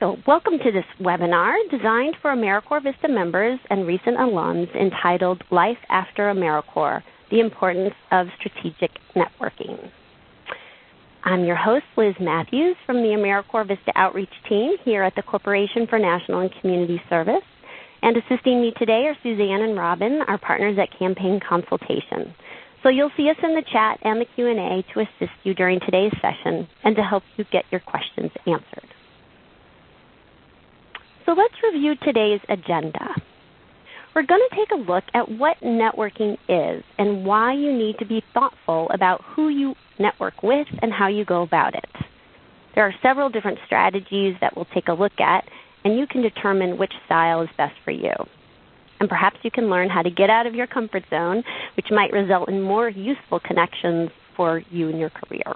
So welcome to this webinar designed for AmeriCorps VISTA members and recent alums entitled Life After AmeriCorps, the Importance of Strategic Networking. I'm your host, Liz Matthews, from the AmeriCorps VISTA Outreach Team here at the Corporation for National and Community Service. And assisting me today are Suzanne and Robin, our partners at Campaign Consultation. So you'll see us in the chat and the Q&A to assist you during today's session and to help you get your questions answered. So let's review today's agenda. We're going to take a look at what networking is and why you need to be thoughtful about who you network with and how you go about it. There are several different strategies that we'll take a look at, and you can determine which style is best for you. And perhaps you can learn how to get out of your comfort zone, which might result in more useful connections for you in your career.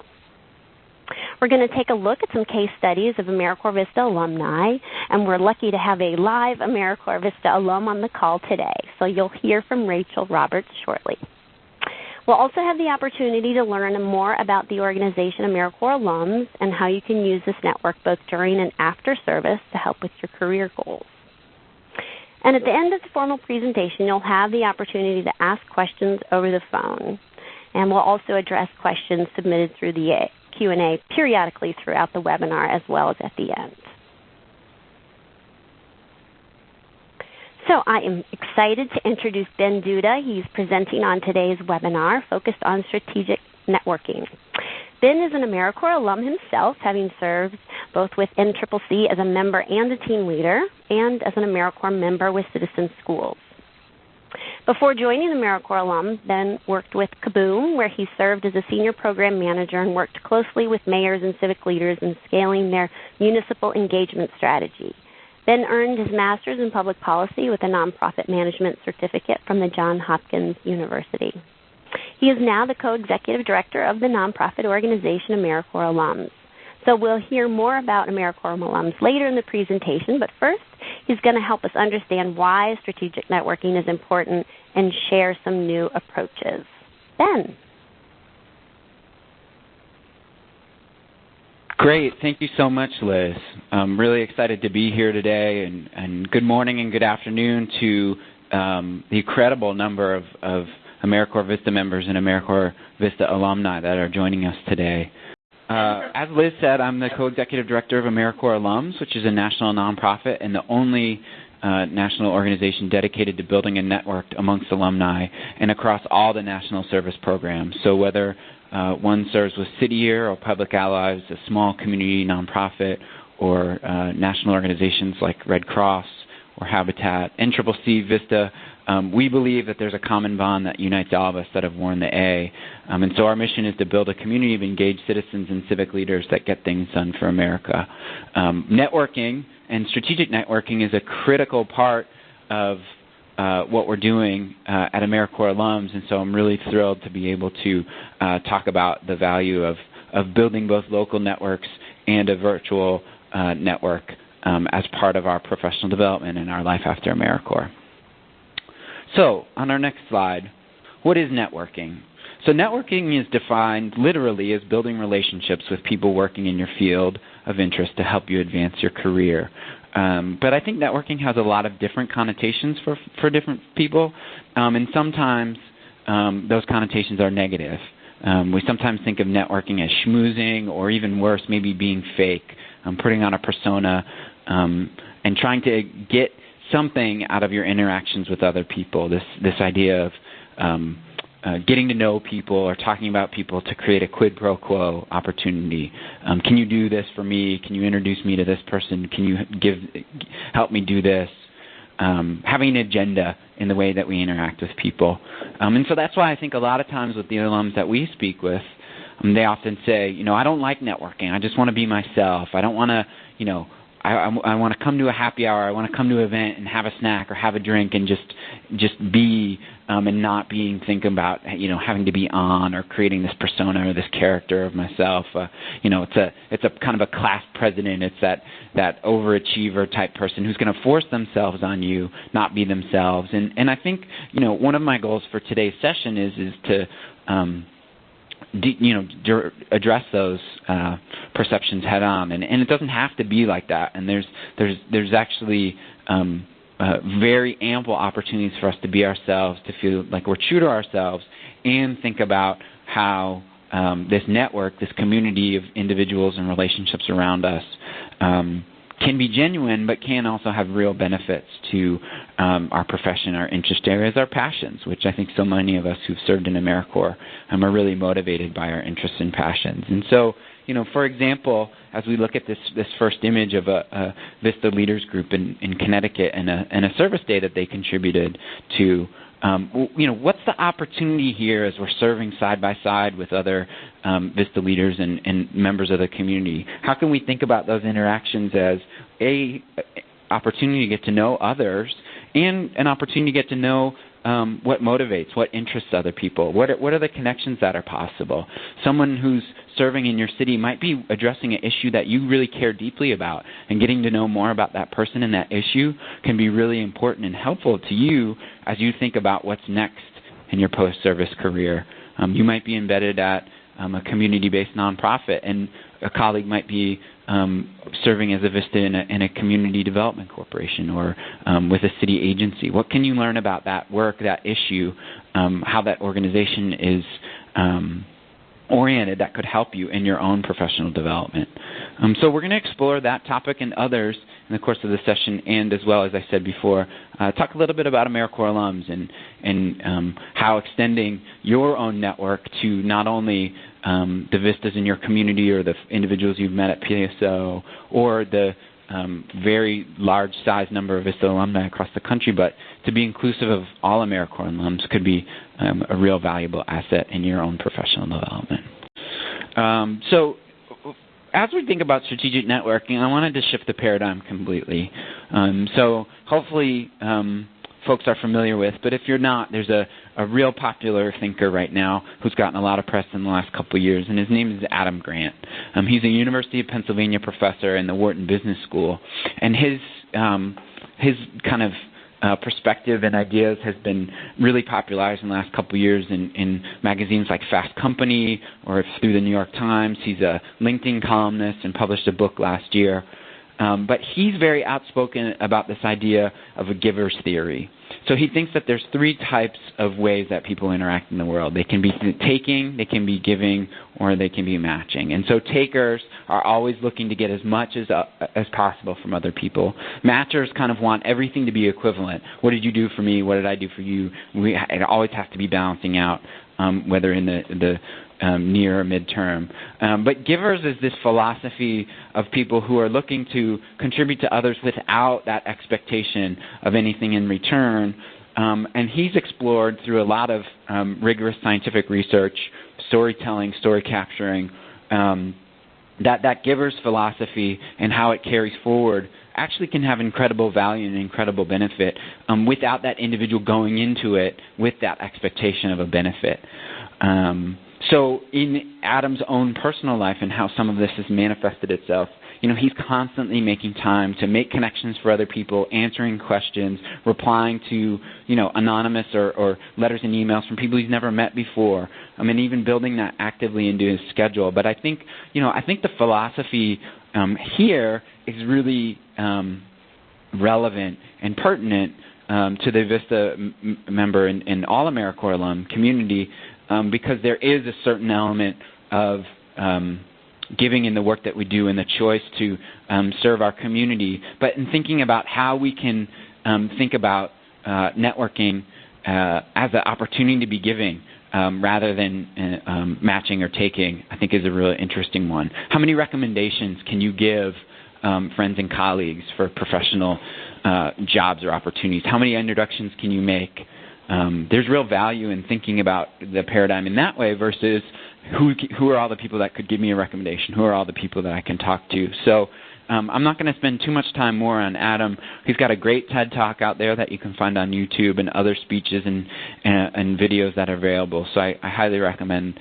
We're going to take a look at some case studies of AmeriCorps VISTA alumni, and we're lucky to have a live AmeriCorps VISTA alum on the call today, so you'll hear from Rachel Roberts shortly. We'll also have the opportunity to learn more about the organization AmeriCorps Alums and how you can use this network both during and after service to help with your career goals. And at the end of the formal presentation, you'll have the opportunity to ask questions over the phone, and we'll also address questions submitted through the Q&A periodically throughout the webinar as well as at the end. So I am excited to introduce Ben Duda. He's presenting on today's webinar focused on strategic networking. Ben is an AmeriCorps alum himself, having served both with NCCC as a member and a team leader, and as an AmeriCorps member with Citizen Schools. Before joining AmeriCorps Alum, Ben worked with Kaboom, where he served as a senior program manager and worked closely with mayors and civic leaders in scaling their municipal engagement strategy. Ben earned his master's in public policy with a nonprofit management certificate from the Johns Hopkins University. He is now the co-executive director of the nonprofit organization AmeriCorps Alums. So we'll hear more about AmeriCorps Alums later in the presentation, but first he's going to help us understand why strategic networking is important and share some new approaches. Ben. Great. Thank you so much, Liz. I'm really excited to be here today, and good morning and good afternoon to the incredible number of AmeriCorps VISTA members and AmeriCorps VISTA alumni that are joining us today. As Liz said, I'm the co-executive director of AmeriCorps Alums, which is a national nonprofit and the only national organization dedicated to building a network amongst alumni and across all the national service programs. So whether one serves with City Year or Public Allies, a small community nonprofit, or national organizations like Red Cross or Habitat, NCCC, VISTA, we believe that there's a common bond that unites all of us that have worn the A. And so our mission is to build a community of engaged citizens and civic leaders that get things done for America. Networking and strategic networking is a critical part of what we're doing at AmeriCorps Alums, and so I'm really thrilled to be able to talk about the value of building both local networks and a virtual network as part of our professional development and our life after AmeriCorps. So on our next slide, what is networking? So networking is defined literally as building relationships with people working in your field of interest to help you advance your career. But I think networking has a lot of different connotations for different people, and sometimes those connotations are negative. We sometimes think of networking as schmoozing, or even worse, maybe being fake, putting on a persona and trying to get something out of your interactions with other people, this idea of getting to know people or talking about people to create a quid pro quo opportunity. Can you do this for me? Can you introduce me to this person? Can you help me do this? Having an agenda in the way that we interact with people. And so that's why I think a lot of times with the alums that we speak with, they often say, I don't like networking. I just want to be myself. I don't want to, I want to come to a happy hour. I want to come to an event and have a snack or have a drink and just be and not thinking about having to be on or creating this persona or this character of myself. It's a kind of a class president. It's that overachiever type person who's going to force themselves on you, not be themselves. And I think one of my goals for today's session is to address those perceptions head on, and it doesn't have to be like that. And there's actually very ample opportunities for us to be ourselves, to feel like we're true to ourselves, and think about how this network, this community of individuals and relationships around us can be genuine, but can also have real benefits to our profession, our interest areas, our passions, which I think so many of us who've served in AmeriCorps are really motivated by our interests and passions. And so, for example, as we look at this first image of a VISTA leaders group in Connecticut and a service day that they contributed to, what's the opportunity here as we're serving side by side with other VISTA leaders and members of the community? How can we think about those interactions as an opportunity to get to know others and an opportunity to get to know what motivates, what interests other people, what are the connections that are possible? Someone who's serving in your city might be addressing an issue that you really care deeply about, and getting to know more about that person and that issue can be really important and helpful to you as you think about what's next in your post-service career. You might be embedded at a community-based nonprofit, and a colleague might be serving as a VISTA in a community development corporation or with a city agency. What can you learn about that work, that issue, how that organization is oriented that could help you in your own professional development? So we're going to explore that topic and others in the course of the session, and as well, as I said before, talk a little bit about AmeriCorps alums and how extending your own network to not only the VISTAs in your community or the individuals you've met at PSO or the very large size number of VISTA alumni across the country, but to be inclusive of all AmeriCorps alums could be a real valuable asset in your own professional development. So as we think about strategic networking, I wanted to shift the paradigm completely. So hopefully folks are familiar with, but if you're not, there's a real popular thinker right now who's gotten a lot of press in the last couple of years, and his name is Adam Grant. He's a University of Pennsylvania professor in the Wharton Business School, and his kind of perspective and ideas has been really popularized in the last couple of years in magazines like Fast Company or through the New York Times. He's a LinkedIn columnist and published a book last year. But he's very outspoken about this idea of a giver's theory. So he thinks that there's three types of ways that people interact in the world. They can be taking, they can be giving, or they can be matching. And so takers are always looking to get as much as possible from other people. Matchers kind of want everything to be equivalent. What did you do for me? What did I do for you? It always has to be balancing out, whether in the near or midterm. But givers is this philosophy of people who are looking to contribute to others without that expectation of anything in return. And he's explored through a lot of rigorous scientific research, storytelling, story capturing, that giver's philosophy and how it carries forward actually can have incredible value and incredible benefit without that individual going into it with that expectation of a benefit. So in Adam's own personal life and how some of this has manifested itself, he's constantly making time to make connections for other people, answering questions, replying to, anonymous or letters and emails from people he's never met before. And even building that actively into his schedule. But I think the philosophy here is really relevant and pertinent to the VISTA member and all AmeriCorps alum community, because there is a certain element of giving in the work that we do and the choice to serve our community. But in thinking about how we can think about networking as an opportunity to be giving rather than matching or taking, I think is a really interesting one. How many recommendations can you give friends and colleagues for professional jobs or opportunities? How many introductions can you make? There's real value in thinking about the paradigm in that way versus who are all the people that could give me a recommendation? Who are all the people that I can talk to? So I'm not going to spend too much time more on Adam. He's got a great TED Talk out there that you can find on YouTube and other speeches and videos that are available. So I highly recommend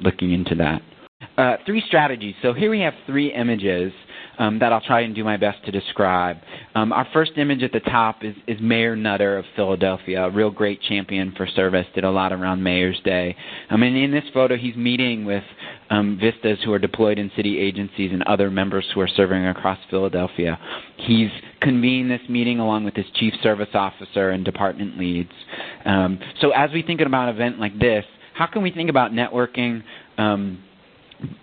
looking into that. 3 strategies. So here we have 3 images that I'll try and do my best to describe. Our first image at the top is Mayor Nutter of Philadelphia, a real great champion for service, did a lot around Mayor's Day. And in this photo, he's meeting with VISTAs who are deployed in city agencies and other members who are serving across Philadelphia. He's convened this meeting along with his chief service officer and department leads. So as we think about an event like this, how can we think about networking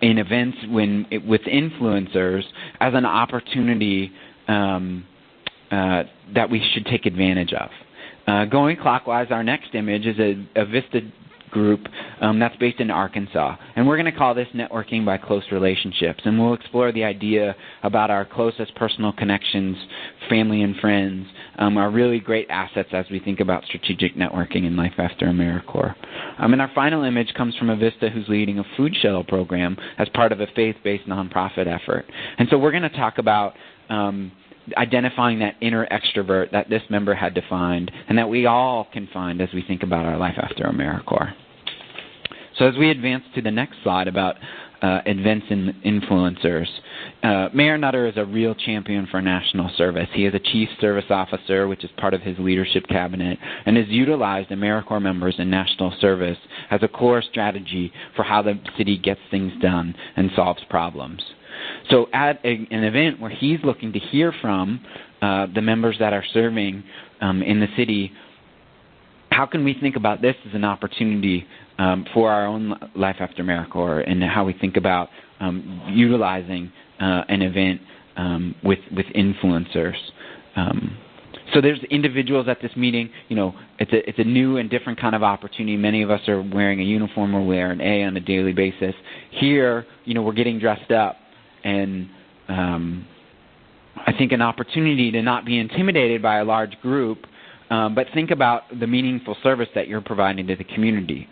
in events with influencers as an opportunity that we should take advantage of? Going clockwise, our next image is a VISTA group that's based in Arkansas. And we're going to call this Networking by Close Relationships. And we'll explore the idea about our closest personal connections, family and friends, are really great assets as we think about strategic networking in life after AmeriCorps. And our final image comes from a VISTA who's leading a food shuttle program as part of a faith-based nonprofit effort. And so we're going to talk about identifying that inner extrovert that this member had defined and that we all can find as we think about our life after AmeriCorps. So as we advance to the next slide about events and influencers, Mayor Nutter is a real champion for national service. He is a chief service officer, which is part of his leadership cabinet, and has utilized AmeriCorps members in national service as a core strategy for how the city gets things done and solves problems. So at an event where he's looking to hear from the members that are serving in the city, how can we think about this as an opportunity for our own life after AmeriCorps and how we think about utilizing an event with influencers? So there's individuals at this meeting. You know, it's a new and different kind of opportunity. Many of us are wearing a uniform or wear an A on a daily basis. Here, you know, we're getting dressed up. And I think an opportunity to not be intimidated by a large group, but think about the meaningful service that you're providing to the community.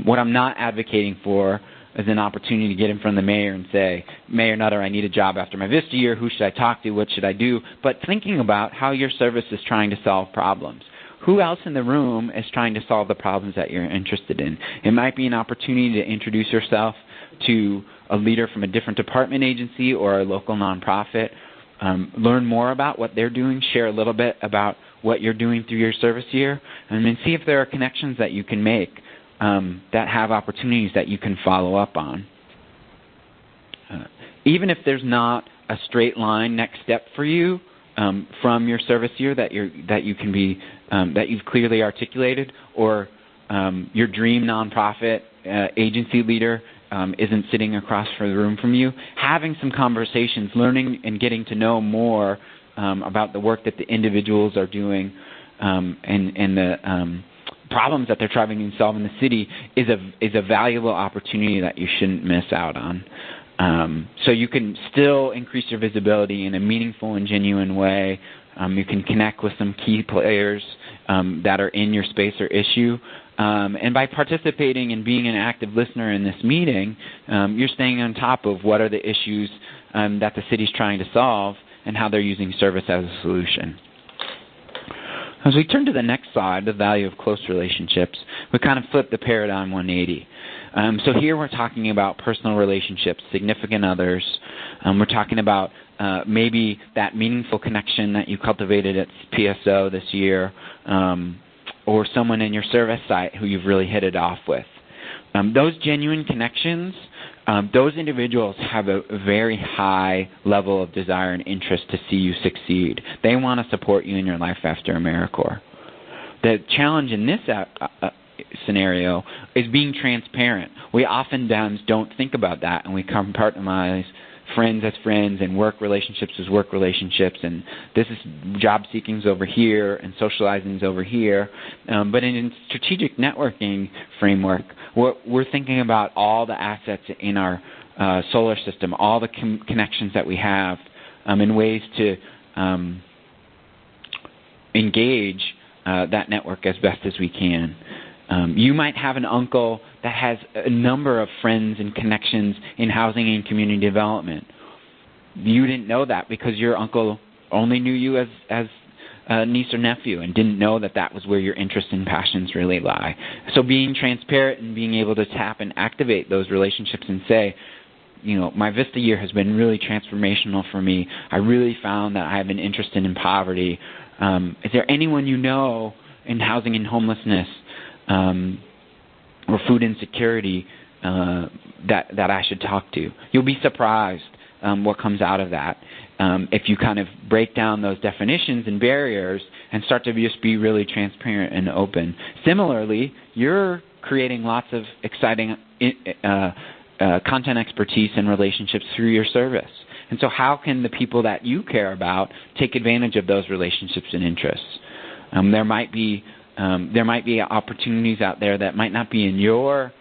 What I'm not advocating for is an opportunity to get in front of the mayor and say, Mayor Nutter, I need a job after my VISTA year. Who should I talk to? What should I do? But thinking about how your service is trying to solve problems. Who else in the room is trying to solve the problems that you're interested in? It might be an opportunity to introduce yourself to a leader from a different department agency or a local nonprofit, learn more about what they're doing, share a little bit about what you're doing through your service year, and then see if there are connections that you can make that have opportunities that you can follow up on. Even if there's not a straight line next step for you from your service year that you can be that you've clearly articulated, or your dream nonprofit agency leader isn't sitting across the room from you, having some conversations, learning and getting to know more about the work that the individuals are doing and the problems that they're trying to solve in the city is a valuable opportunity that you shouldn't miss out on. So you can still increase your visibility in a meaningful and genuine way. You can connect with some key players that are in your space or issue. And by participating and being an active listener in this meeting, you're staying on top of what are the issues that the city's trying to solve and how they're using service as a solution. As we turn to the next slide, the value of close relationships, we kind of flip the paradigm 180. So here we're talking about personal relationships, significant others. We're talking about maybe that meaningful connection that you cultivated at PSO this year, or someone in your service site who you've really hit it off with. Those genuine connections, those individuals have a very high level of desire and interest to see you succeed. They want to support you in your life after AmeriCorps. The challenge in this scenario is being transparent. We oftentimes don't think about that, and we compartmentalize friends as friends and work relationships as work relationships, and this is job seeking's over here and socializing's over here. But in strategic networking framework, we're thinking about all the assets in our solar system, all the connections that we have, in ways to engage that network as best as we can. You might have an uncle that has a number of friends and connections in housing and community development. You didn't know that because your uncle only knew you as a niece or nephew and didn't know that that was where your interests and passions really lie. So being transparent and being able to tap and activate those relationships and say, my VISTA year has been really transformational for me. I really found that I have been interested in poverty. Is there anyone you know in housing and homelessness or food insecurity that I should talk to? You'll be surprised what comes out of that if you kind of break down those definitions and barriers and start to just be really transparent and open. Similarly, you're creating lots of exciting content expertise and relationships through your service. And so how can the people that you care about take advantage of those relationships and interests? There might be opportunities out there that might not be in your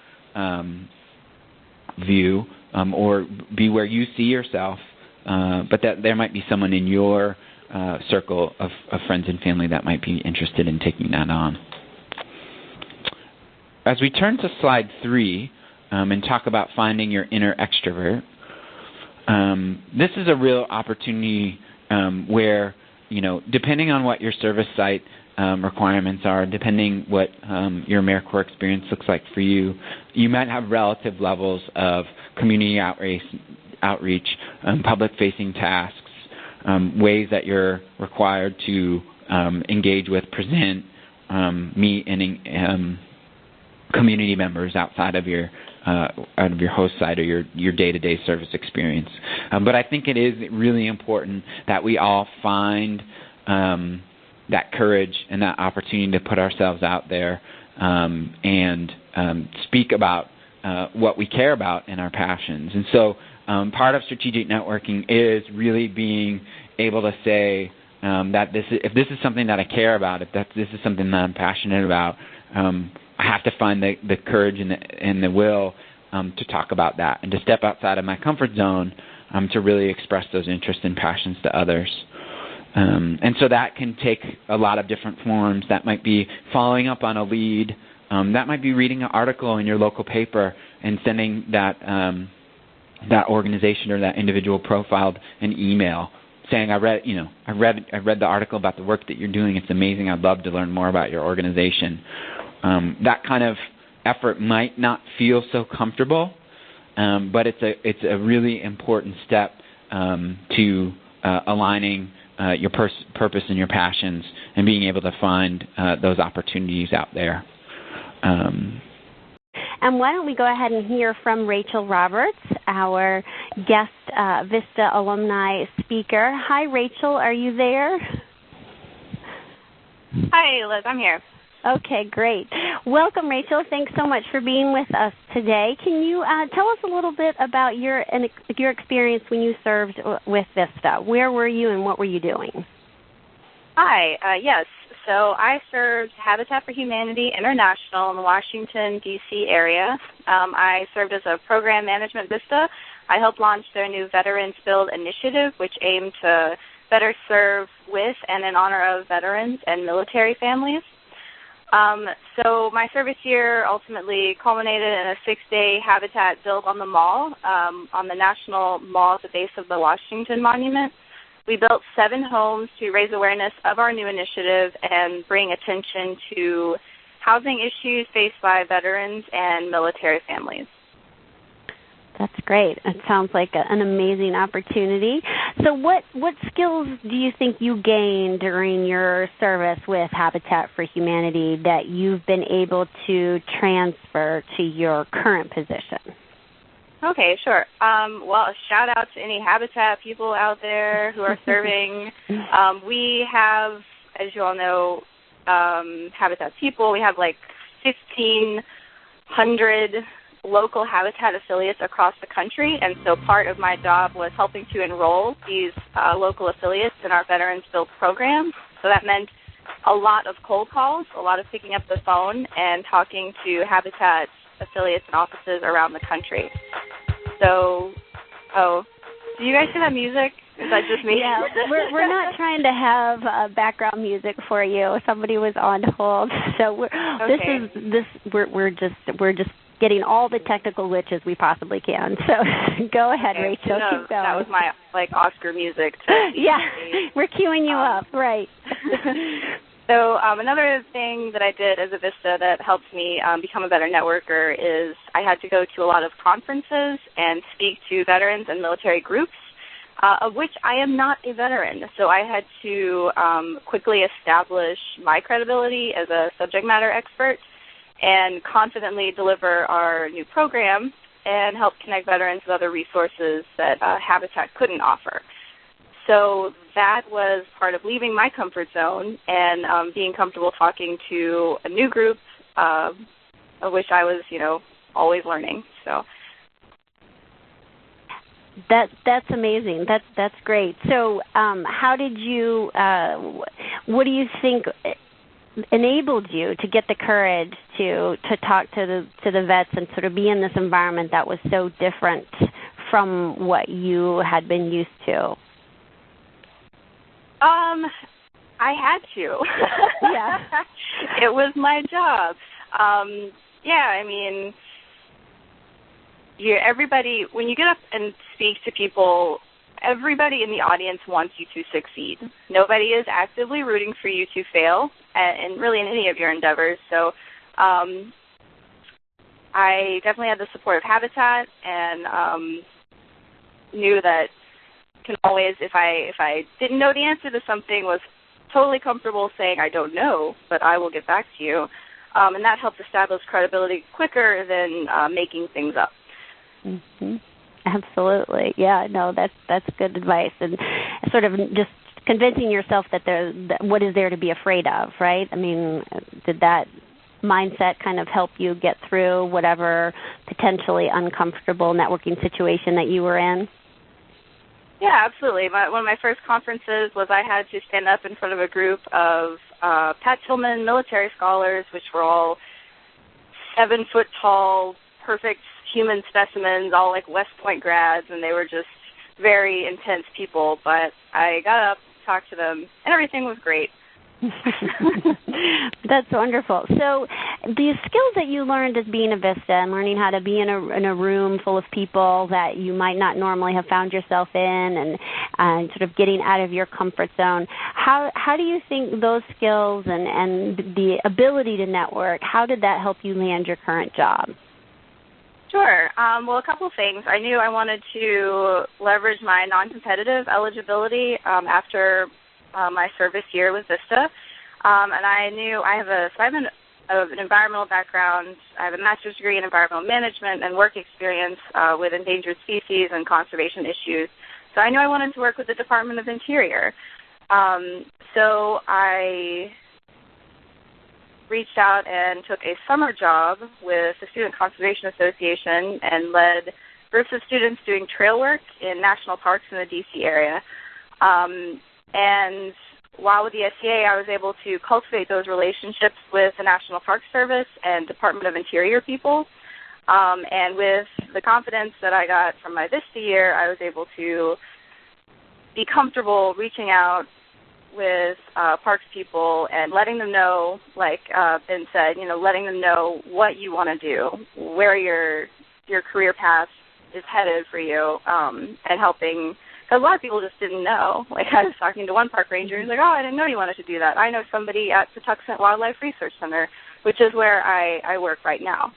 view or be where you see yourself, but that there might be someone in your circle of friends and family that might be interested in taking that on. As we turn to slide 3 and talk about finding your inner extrovert, this is a real opportunity where, depending on what your service site requirements are, depending what your AmeriCorps experience looks like for you, you might have relative levels of community outreach, public-facing tasks, ways that you're required to engage with, present, meet, and community members outside of your host site or your day-to-day service experience. But I think it is really important that we all find that courage and that opportunity to put ourselves out there and speak about what we care about and our passions. And so part of strategic networking is really being able to say that if this is something that I care about, if this is something that I'm passionate about, I have to find the courage and the will to talk about that and to step outside of my comfort zone to really express those interests and passions to others. And so that can take a lot of different forms. That might be following up on a lead. That might be reading an article in your local paper and sending that organization or that individual profiled an email saying, I read the article about the work that you're doing. It's amazing. I'd love to learn more about your organization. That kind of effort might not feel so comfortable, but it's a really important step to aligning your purpose and your passions and being able to find those opportunities out there. And why don't we go ahead and hear from Rachel Roberts, our guest VISTA alumni speaker. Hi, Rachel. Are you there? Hi, Liz. I'm here. Okay, great. Welcome, Rachel. Thanks so much for being with us today. Can you tell us a little bit about your experience when you served with VISTA? Where were you and what were you doing? Hi. Yes. So I served Habitat for Humanity International in the Washington, D.C. area. I served as a program management VISTA. I helped launch their new Veterans Build initiative, which aimed to better serve with and in honor of veterans and military families. So my service year ultimately culminated in a 6-day Habitat build on the mall, on the National Mall at the base of the Washington Monument. We built 7 homes to raise awareness of our new initiative and bring attention to housing issues faced by veterans and military families. That's great. It sounds like an amazing opportunity. So what skills do you think you gained during your service with Habitat for Humanity that you've been able to transfer to your current position? Okay, sure. Well, a shout out to any Habitat people out there who are serving. We have, as you all know, Habitat people. We have like 1,500 local Habitat affiliates across the country, and so part of my job was helping to enroll these local affiliates in our Veterans Build program. So that meant a lot of cold calls, a lot of picking up the phone and talking to Habitat affiliates and offices around the country. So, do you guys hear that music? Is that just me? Yeah, we're not trying to have background music for you. Somebody was on hold, so we're just getting all the technical glitches we possibly can. So go ahead, okay. Rachel. No, keep going. That was my Oscar music. Yeah, we're queuing you up, right? So another thing that I did as a VISTA that helped me become a better networker is I had to go to a lot of conferences and speak to veterans and military groups, of which I am not a veteran. So I had to quickly establish my credibility as a subject matter expert and confidently deliver our new program and help connect veterans with other resources that Habitat couldn't offer. So that was part of leaving my comfort zone and being comfortable talking to a new group of which I was, always learning. So that's amazing. That's great. So how did you? What do you think enabled you to get the courage to talk to the vets and sort of be in this environment that was so different from what you had been used to? I had to. Yeah. It was my job. Everybody, when you get up and speak to people, everybody in the audience wants you to succeed. Nobody is actively rooting for you to fail, and really in any of your endeavors. So I definitely had the support of Habitat and knew that can always, if I didn't know the answer to something, was totally comfortable saying I don't know, but I will get back to you. And that helped establish credibility quicker than making things up. Mm-hmm. Absolutely. Yeah, no, that's good advice. And sort of just convincing yourself that what is there to be afraid of, right? I mean, did that mindset kind of help you get through whatever potentially uncomfortable networking situation that you were in? Yeah, absolutely. One of my first conferences was I had to stand up in front of a group of Pat Tillman military scholars, which were all 7-foot-tall, perfect human specimens, all like West Point grads, and they were just very intense people. But I got up, talked to them, and everything was great. That's wonderful. So the skills that you learned as being a VISTA and learning how to be in a room full of people that you might not normally have found yourself in and sort of getting out of your comfort zone, how do you think those skills and the ability to network, how did that help you land your current job? Sure. Well, a couple of things. I knew I wanted to leverage my non-competitive eligibility after my service year with VISTA, and I knew I have an environmental background. I have a master's degree in environmental management and work experience with endangered species and conservation issues. So I knew I wanted to work with the Department of Interior. So I reached out and took a summer job with the Student Conservation Association and led groups of students doing trail work in national parks in the D.C. area. And while with the SCA, I was able to cultivate those relationships with the National Park Service and Department of Interior people. And with the confidence that I got from my VISTA year, I was able to be comfortable reaching out with parks people and letting them know, like Ben said, letting them know what you want to do, where your career path is headed for you, and helping. Because a lot of people just didn't know. Like I was talking to one park ranger, he's like, "Oh, I didn't know you wanted to do that. I know somebody at the Tuxent Wildlife Research Center," which is where I work right now.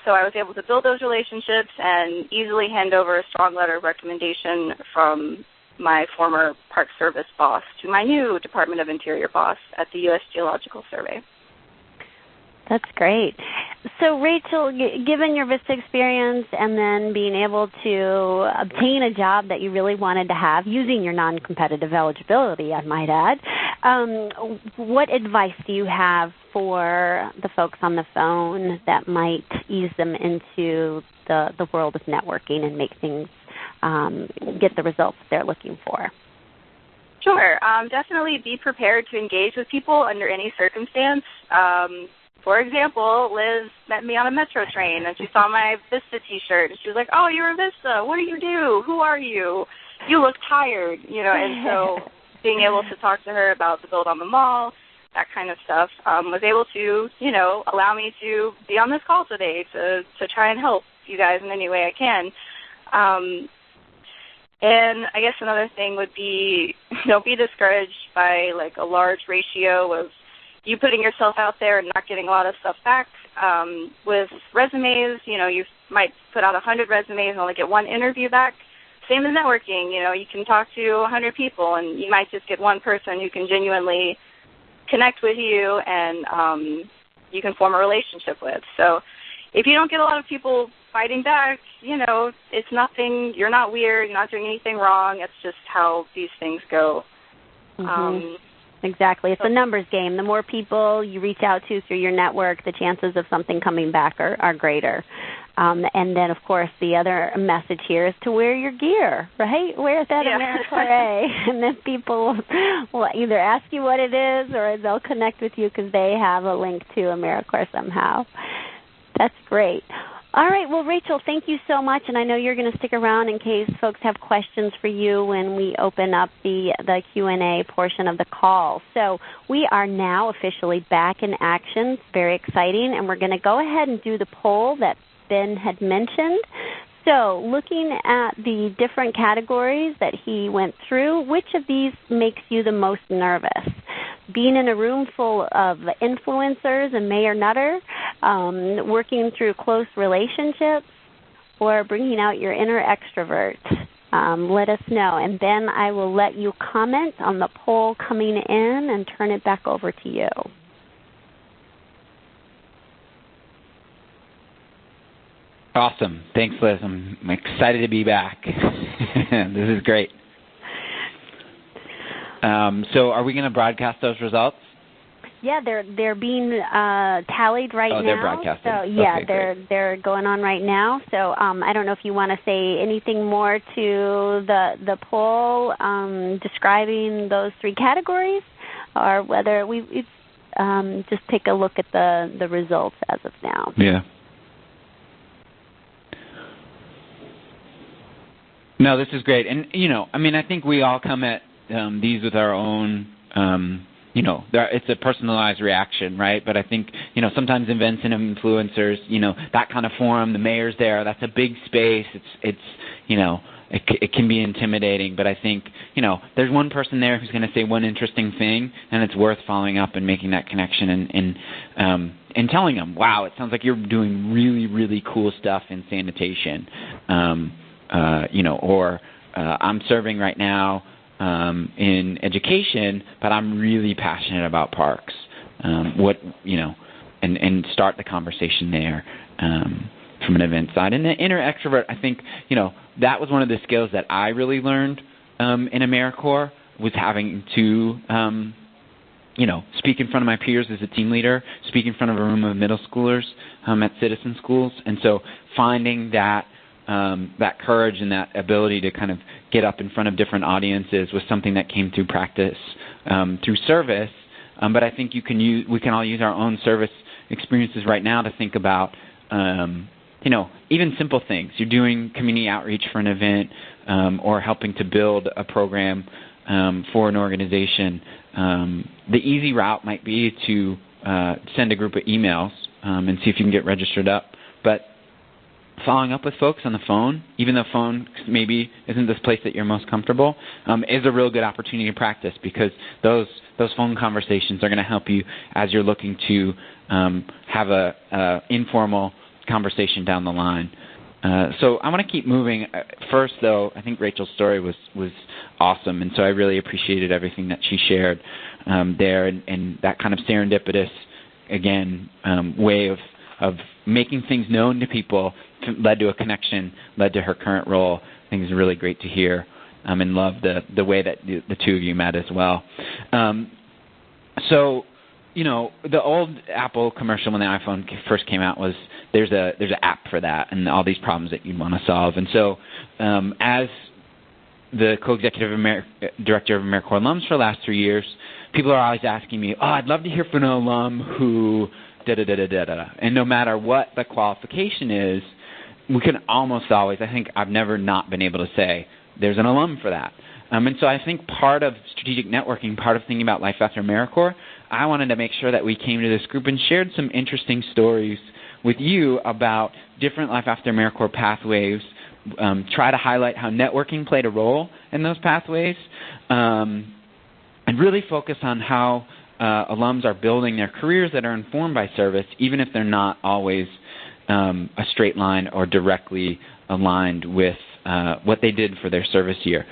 So I was able to build those relationships and easily hand over a strong letter of recommendation from my former Park Service boss to my new Department of Interior boss at the U.S. Geological Survey. That's great. So, Rachel, given your VISTA experience and then being able to obtain a job that you really wanted to have using your non-competitive eligibility, I might add, what advice do you have for the folks on the phone that might ease them into the world of networking and make things get the results they're looking for? Sure. Definitely be prepared to engage with people under any circumstance. For example, Liz met me on a metro train, and she saw my VISTA T-shirt, and she was like, "Oh, you're a VISTA. What do you do? Who are you? You look tired," And so being able to talk to her about the build on the mall, that kind of stuff, was able to, allow me to be on this call today to try and help you guys in any way I can. And I guess another thing would be, don't be discouraged by like a large ratio of you putting yourself out there and not getting a lot of stuff back. With resumes, you might put out 100 resumes and only get one interview back. Same as networking, you can talk to 100 people and you might just get one person who can genuinely connect with you and you can form a relationship with. So if you don't get a lot of people fighting back, it's nothing, you're not weird, you're not doing anything wrong. It's just how these things go. Mm-hmm. Exactly. It's a numbers game. The more people you reach out to through your network, the chances of something coming back are greater. And then, of course, the other message here is to wear your gear, right? Wear that AmeriCorps A, and then people will either ask you what it is or they'll connect with you because they have a link to AmeriCorps somehow. That's great. All right. Well, Rachel, thank you so much, and I know you're going to stick around in case folks have questions for you when we open up the Q&A portion of the call. So we are now officially back in action. It's very exciting, and we're going to go ahead and do the poll that Ben had mentioned. So looking at the different categories that he went through, which of these makes you the most nervous? Being in a room full of influencers and Mayor Nutter, working through close relationships, or bringing out your inner extrovert? Let us know. And Ben, I will let you comment on the poll coming in and turn it back over to you. Awesome. Thanks, Liz. I'm excited to be back. This is great. So are we going to broadcast those results? Yeah, they're being tallied right now. Oh, they're broadcasting. So yeah, okay, they're going on right now. So I don't know if you want to say anything more to the poll describing those three categories, or whether we just take a look at the results as of now. Yeah. No, this is great. And, I think we all come at these with our own, it's a personalized reaction, right? But I think, sometimes events and influencers, that kind of forum, the mayor's there, that's a big space. It's it can be intimidating. But I think, there's one person there who's going to say one interesting thing, and it's worth following up and making that connection and telling them, wow, it sounds like you're doing really, really cool stuff in sanitation. Or I'm serving right now in education, but I'm really passionate about parks. And start the conversation there from an event side. And the inner extrovert, I think, that was one of the skills that I really learned in AmeriCorps, was having to, speak in front of my peers as a team leader, speak in front of a room of middle schoolers at citizen schools. And so finding that courage and that ability to kind of get up in front of different audiences was something that came through practice, through service. But I think we can all use our own service experiences right now to think about, even simple things. You're doing community outreach for an event, or helping to build a program for an organization. The easy route might be to send a group of emails and see if you can get registered up. But following up with folks on the phone, even though phone maybe isn't this place that you're most comfortable, is a real good opportunity to practice, because those phone conversations are going to help you as you're looking to have a informal conversation down the line. So I want to keep moving. First, though, I think Rachel's story was awesome, and so I really appreciated everything that she shared there, and that kind of serendipitous, again, way of making things known to people led to a connection, led to her current role. I think it's really great to hear, and love the way that the two of you met as well. So, the old Apple commercial when the iPhone first came out was there's an app for that and all these problems that you want to solve. And so, as the co-executive director of AmeriCorps Alums for the last 3 years, people are always asking me, I'd love to hear from an alum who da-da-da-da-da-da. And no matter what the qualification is, we can almost always, I think I've never not been able to say, there's an alum for that. And so I think part of strategic networking, part of thinking about life after AmeriCorps, I wanted to make sure that we came to this group and shared some interesting stories with you about different life after AmeriCorps pathways try to highlight how networking played a role in those pathways, and really focus on how alums are building their careers that are informed by service, even if they're not always a straight line or directly aligned with what they did for their service year.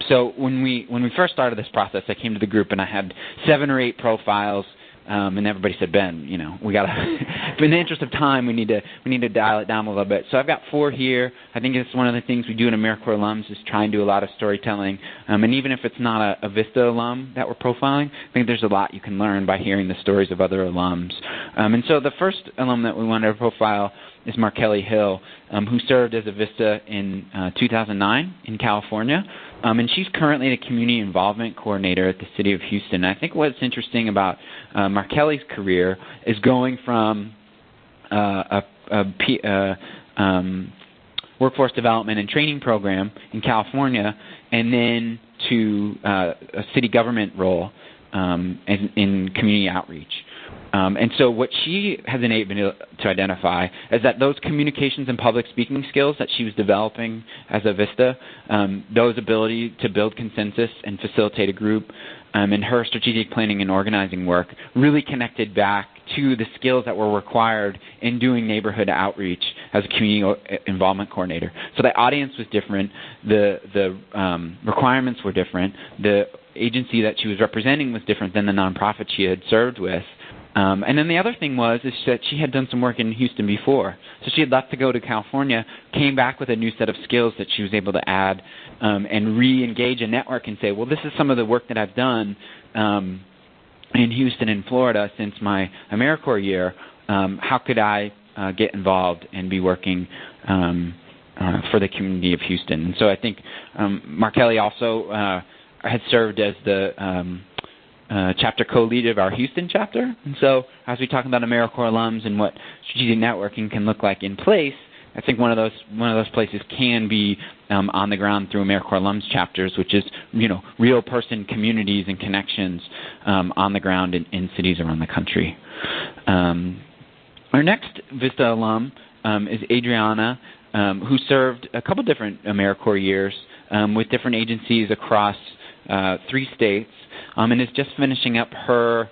So when we first started this process, I came to the group and I had 7 or 8 profiles, and everybody said, Ben, we got to, in the interest of time, we need to dial it down a little bit. So I've got 4 here. I think it's one of the things we do in AmeriCorps Alums is try and do a lot of storytelling. And even if it's not a VISTA alum that we're profiling, I think there's a lot you can learn by hearing the stories of other alums. And so the first alum that we wanted to profile is Marchelli Hill, who served as a VISTA in 2009 in California. And she's currently the Community Involvement Coordinator at the City of Houston. I think what's interesting about Marchelli's career is going from workforce development and training program in California and then to a city government role in community outreach. And so what she has been able to identify is that those communications and public speaking skills that she was developing as a VISTA, those ability to build consensus and facilitate a group, and her strategic planning and organizing work really connected back to the skills that were required in doing neighborhood outreach as a community involvement coordinator. So the audience was different, the requirements were different, the agency that she was representing was different than the nonprofit she had served with. And then the other thing is that she had done some work in Houston before. So she had left to go to California, came back with a new set of skills that she was able to add and re-engage a network and say, well, this is some of the work that I've done in Houston and Florida since my AmeriCorps year. How could I get involved and be working for the community of Houston? And so I think Marchelli also had served as the chapter co-lead of our Houston chapter. And so as we talk about AmeriCorps alums and what strategic networking can look like in place, I think one of those places can be on the ground through AmeriCorps alums chapters, which is real person communities and connections on the ground in cities around the country. Our next VISTA alum is Andriana, who served a couple different AmeriCorps years with different agencies across 3 states. And is just finishing up her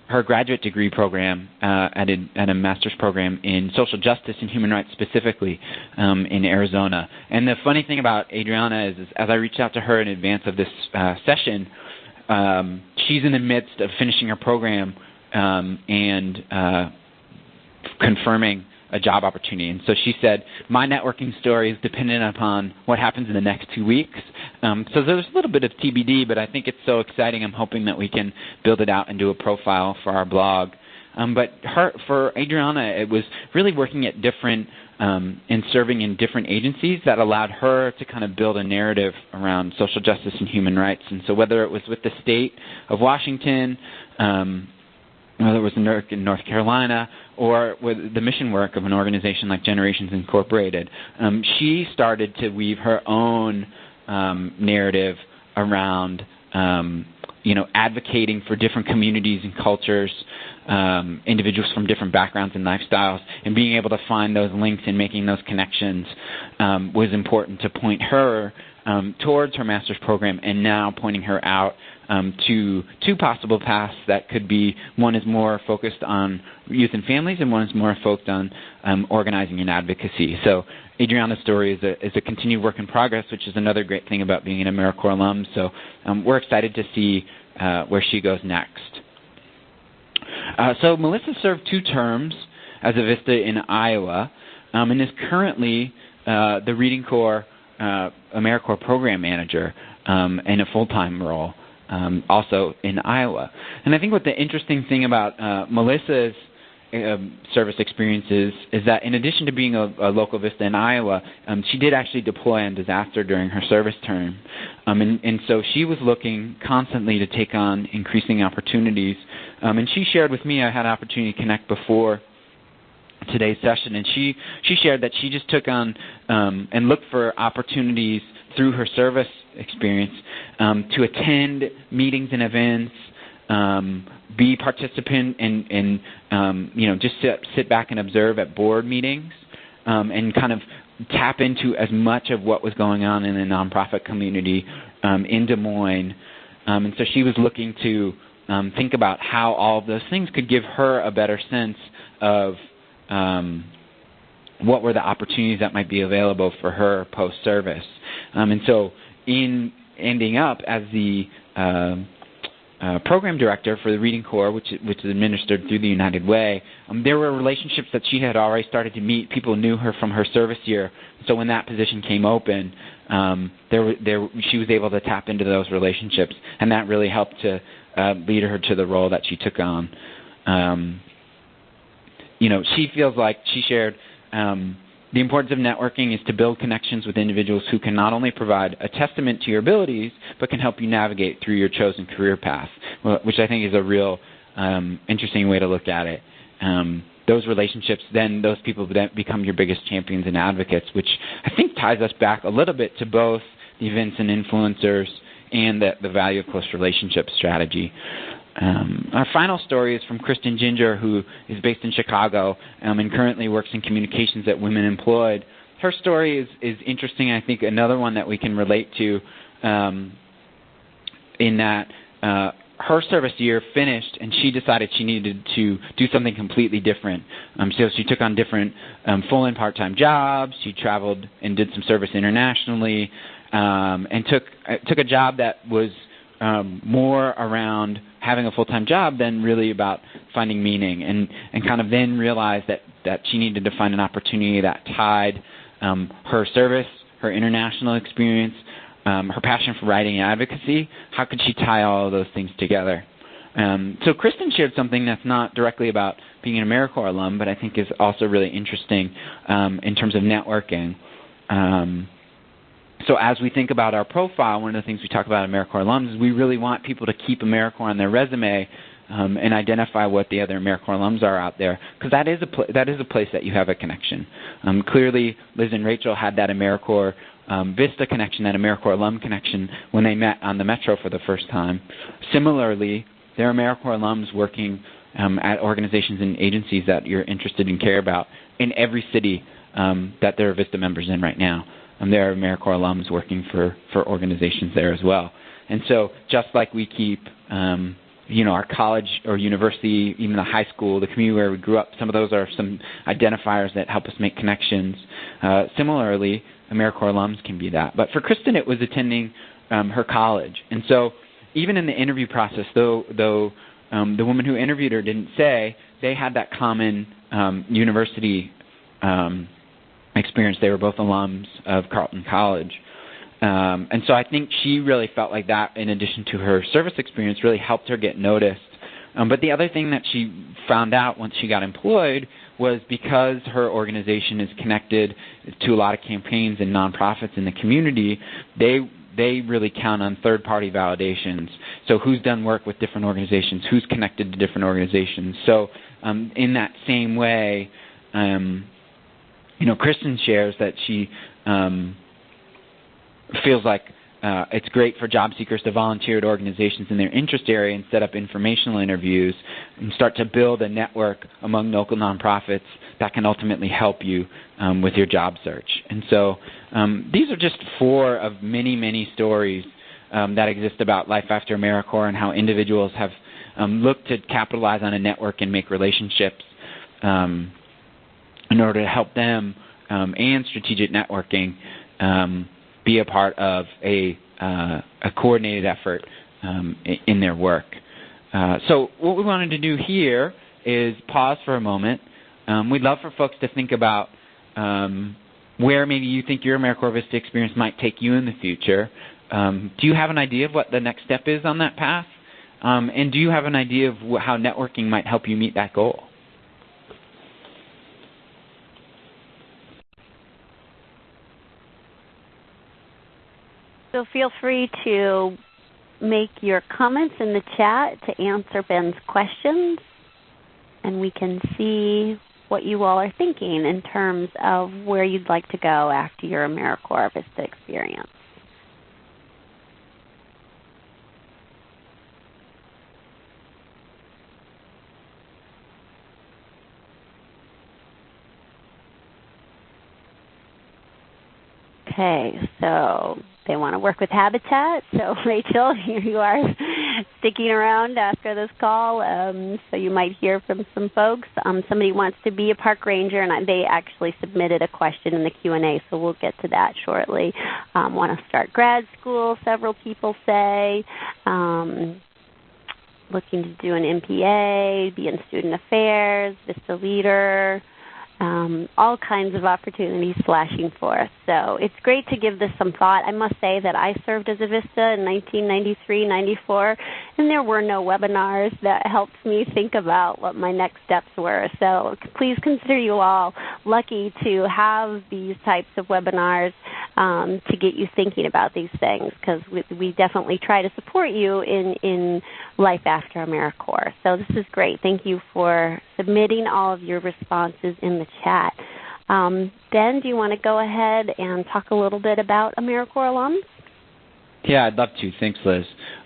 graduate degree program at a master's program in social justice and human rights, specifically in Arizona. And the funny thing about Andriana is as I reached out to her in advance of this session, she's in the midst of finishing her program and confirming a job opportunity. And so she said, my networking story is dependent upon what happens in the next 2 weeks. So there's a little bit of TBD, but I think it's so exciting. I'm hoping that we can build it out and do a profile for our blog. But for Andriana, it was really working at different and serving in different agencies that allowed her to kind of build a narrative around social justice and human rights. And so whether it was with the state of Washington, whether it was in North Carolina, or with the mission work of an organization like Generations Incorporated, she started to weave her own narrative around, advocating for different communities and cultures, individuals from different backgrounds and lifestyles, and being able to find those links and making those connections was important to point her towards her master's program, and now pointing her out to 2 possible paths that could be, one is more focused on youth and families, and one is more focused on organizing and advocacy. So Andriana's story is a continued work in progress, which is another great thing about being an AmeriCorps alum. So we're excited to see where she goes next. So Melissa served 2 terms as a VISTA in Iowa, and is currently the Reading Corps AmeriCorps program manager in a full-time role, also in Iowa. And I think what the interesting thing about Melissa's service experiences is that in addition to being a local VISTA in Iowa, she did actually deploy on disaster during her service term. And so she was looking constantly to take on increasing opportunities. And she shared with me, I had an opportunity to connect before today's session, and she shared that she just took on and looked for opportunities through her service experience to attend meetings and events, be participant and just sit back and observe at board meetings, and kind of tap into as much of what was going on in the nonprofit community in Des Moines. And so she was looking to think about how all of those things could give her a better sense of what were the opportunities that might be available for her post-service. And so in ending up as the program director for the Reading Corps, which is administered through the United Way, there were relationships that she had already started to meet. People knew her from her service year. So when that position came open, she was able to tap into those relationships, and that really helped to lead her to the role that she took on. She feels like she shared the importance of networking is to build connections with individuals who can not only provide a testament to your abilities, but can help you navigate through your chosen career path, which I think is a real interesting way to look at it. Those relationships, then those people then become your biggest champions and advocates, which I think ties us back a little bit to both the events and influencers and the value of close relationship strategy. Our final story is from Kristin Ginger, who is based in Chicago and currently works in communications at Women Employed. Her story is interesting, I think another one that we can relate to in that her service year finished and she decided she needed to do something completely different. So she took on different full and part-time jobs. She traveled and did some service internationally and took a job that was more around having a full-time job than really about finding meaning, and kind of then realized that she needed to find an opportunity that tied her service, her international experience, her passion for writing and advocacy. How could she tie all of those things together? So Kristin shared something that's not directly about being an AmeriCorps alum, but I think is also really interesting in terms of networking. So as we think about our profile, one of the things we talk about at AmeriCorps alums is we really want people to keep AmeriCorps on their resume and identify what the other AmeriCorps alums are out there, because that is a place that you have a connection. Clearly, Liz and Rachel had that AmeriCorps VISTA connection, that AmeriCorps alum connection, when they met on the Metro for the first time. Similarly, there are AmeriCorps alums working at organizations and agencies that you're interested and care about in every city that there are VISTA members in right now. There are AmeriCorps alums working for organizations there as well. And so just like we keep our college or university, even the high school, the community where we grew up, some of those are some identifiers that help us make connections. Similarly, AmeriCorps alums can be that. But for Kristin, it was attending her college. And so even in the interview process, though the woman who interviewed her didn't say, they had that common university experience. They were both alums of Carleton College. And so I think she really felt like that, in addition to her service experience, really helped her get noticed. But the other thing that she found out once she got employed was because her organization is connected to a lot of campaigns and nonprofits in the community, they really count on third-party validations. So who's done work with different organizations, who's connected to different organizations. So in that same way, Kristin shares that she feels like it's great for job seekers to volunteer at organizations in their interest area and set up informational interviews and start to build a network among local nonprofits that can ultimately help you with your job search. And so these are just 4 of many, many stories that exist about life after AmeriCorps and how individuals have looked to capitalize on a network and make relationships in order to help them and strategic networking be a part of a coordinated effort in their work. So what we wanted to do here is pause for a moment. We'd love for folks to think about where maybe you think your AmeriCorps VISTA experience might take you in the future. Do you have an idea of what the next step is on that path? And do you have an idea of how networking might help you meet that goal? So feel free to make your comments in the chat to answer Ben's questions, and we can see what you all are thinking in terms of where you'd like to go after your AmeriCorps VISTA experience. Okay, so they want to work with Habitat. So, Rachel, here you are sticking around after this call, so you might hear from some folks. Somebody wants to be a park ranger, and they actually submitted a question in the Q&A, so we'll get to that shortly. Want to start grad school, several people say. Looking to do an MPA, be in student affairs, VISTA leader. All kinds of opportunities flashing forth. So it's great to give this some thought. I must say that I served as a VISTA in 1993, 94, and there were no webinars that helped me think about what my next steps were. So please consider you all lucky to have these types of webinars to get you thinking about these things, because we definitely try to support you in life after AmeriCorps. So this is great. Thank you for submitting all of your responses in the chat. Ben, do you want to go ahead and talk a little bit about AmeriCorps alums? Yeah, I'd love to. Thanks, Liz.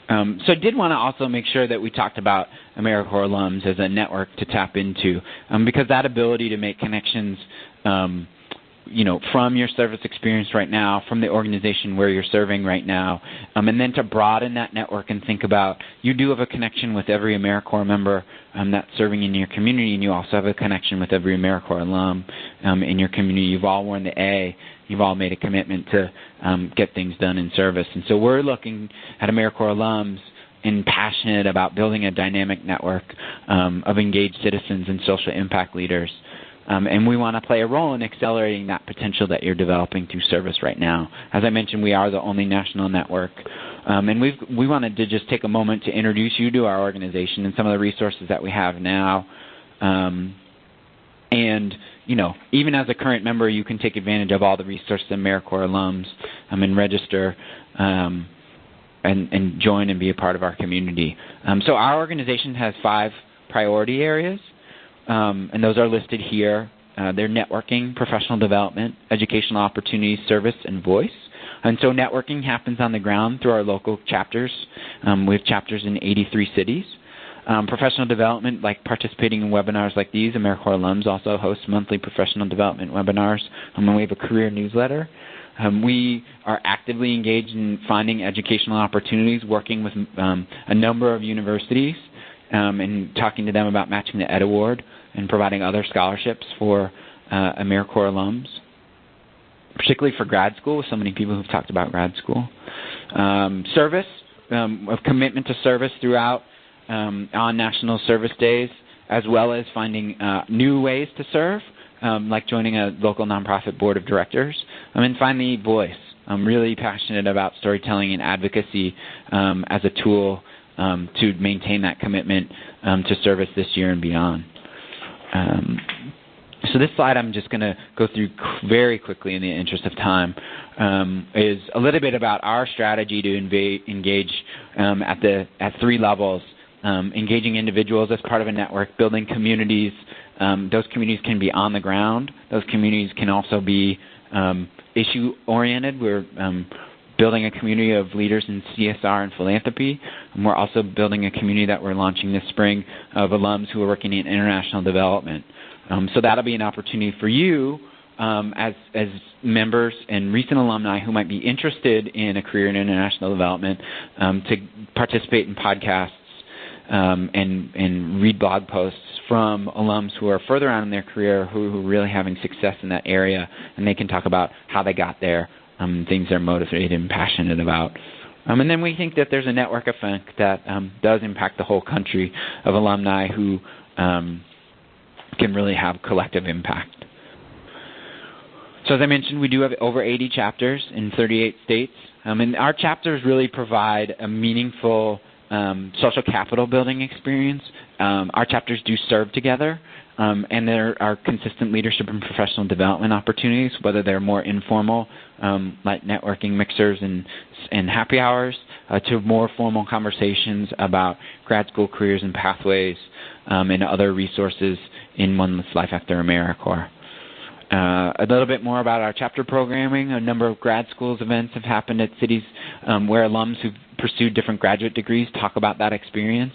So I did want to also make sure that we talked about AmeriCorps alums as a network to tap into, because that ability to make connections from your service experience right now, from the organization where you're serving right now, and then to broaden that network and think about, you do have a connection with every AmeriCorps member that's serving in your community, and you also have a connection with every AmeriCorps alum in your community. You've all worn the A. You've all made a commitment to get things done in service. And so we're looking at AmeriCorps alums and passionate about building a dynamic network of engaged citizens and social impact leaders. And we want to play a role in accelerating that potential that you're developing through service right now. As I mentioned, we are the only national network. And we wanted to just take a moment to introduce you to our organization and some of the resources that we have now. And, even as a current member, you can take advantage of all the resources of AmeriCorps alums and register and join and be a part of our community. So our organization has 5 priority areas. And those are listed here. They're networking, professional development, educational opportunities, service, and voice. And so networking happens on the ground through our local chapters. We have chapters in 83 cities. Professional development, like participating in webinars like these. AmeriCorps alums also host monthly professional development webinars. And we have a career newsletter. We are actively engaged in finding educational opportunities, working with a number of universities and talking to them about matching the Ed Award and providing other scholarships for AmeriCorps alums, particularly for grad school, with so many people who've talked about grad school. Service, of commitment to service throughout on National Service Days, as well as finding new ways to serve, like joining a local nonprofit board of directors. And finally, voice. I'm really passionate about storytelling and advocacy as a tool to maintain that commitment to service this year and beyond. So this slide I'm just going to go through very quickly in the interest of time, is a little bit about our strategy to engage at 3 levels, engaging individuals as part of a network, building communities. Those communities can be on the ground. Those communities can also be issue-oriented. We're building a community of leaders in CSR and philanthropy. And we're also building a community that we're launching this spring of alums who are working in international development. So that'll be an opportunity for you as members and recent alumni who might be interested in a career in international development to participate in podcasts and read blog posts from alums who are further on in their career who are really having success in that area, and they can talk about how they got there, things they're motivated and passionate about. And then we think that there's a network effect that does impact the whole country of alumni who can really have collective impact. So as I mentioned, we do have over 80 chapters in 38 states. And our chapters really provide a meaningful social capital building experience. Our chapters do serve together, and there are consistent leadership and professional development opportunities, whether they're more informal, like networking mixers and happy hours, to more formal conversations about grad school careers and pathways and other resources in One Life After AmeriCorps. A little bit more about our chapter programming. A number of grad schools events have happened at cities where alums who've pursued different graduate degrees talk about that experience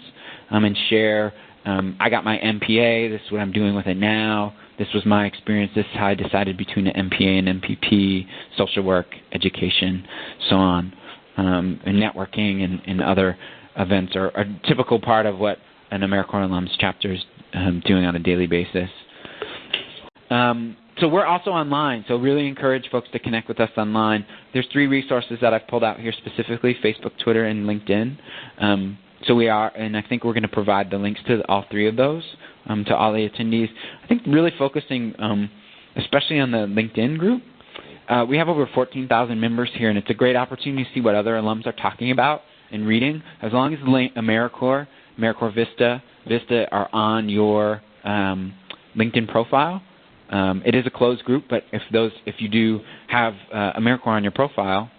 and share, I got my MPA, this is what I'm doing with it now, this was my experience, this is how I decided between an MPA and MPP, social work, education, so on. And networking and other events are a typical part of what an AmeriCorps Alums chapter is doing on a daily basis. So we're also online, so really encourage folks to connect with us online. There's 3 resources that I've pulled out here specifically, Facebook, Twitter, and LinkedIn. So we are, and I think we're going to provide the links to all 3 of those to all the attendees. I think really focusing especially on the LinkedIn group. We have over 14,000 members here, and it's a great opportunity to see what other alums are talking about and reading. As long as AmeriCorps, VISTA are on your LinkedIn profile, it is a closed group, but if you do have AmeriCorps on your profile,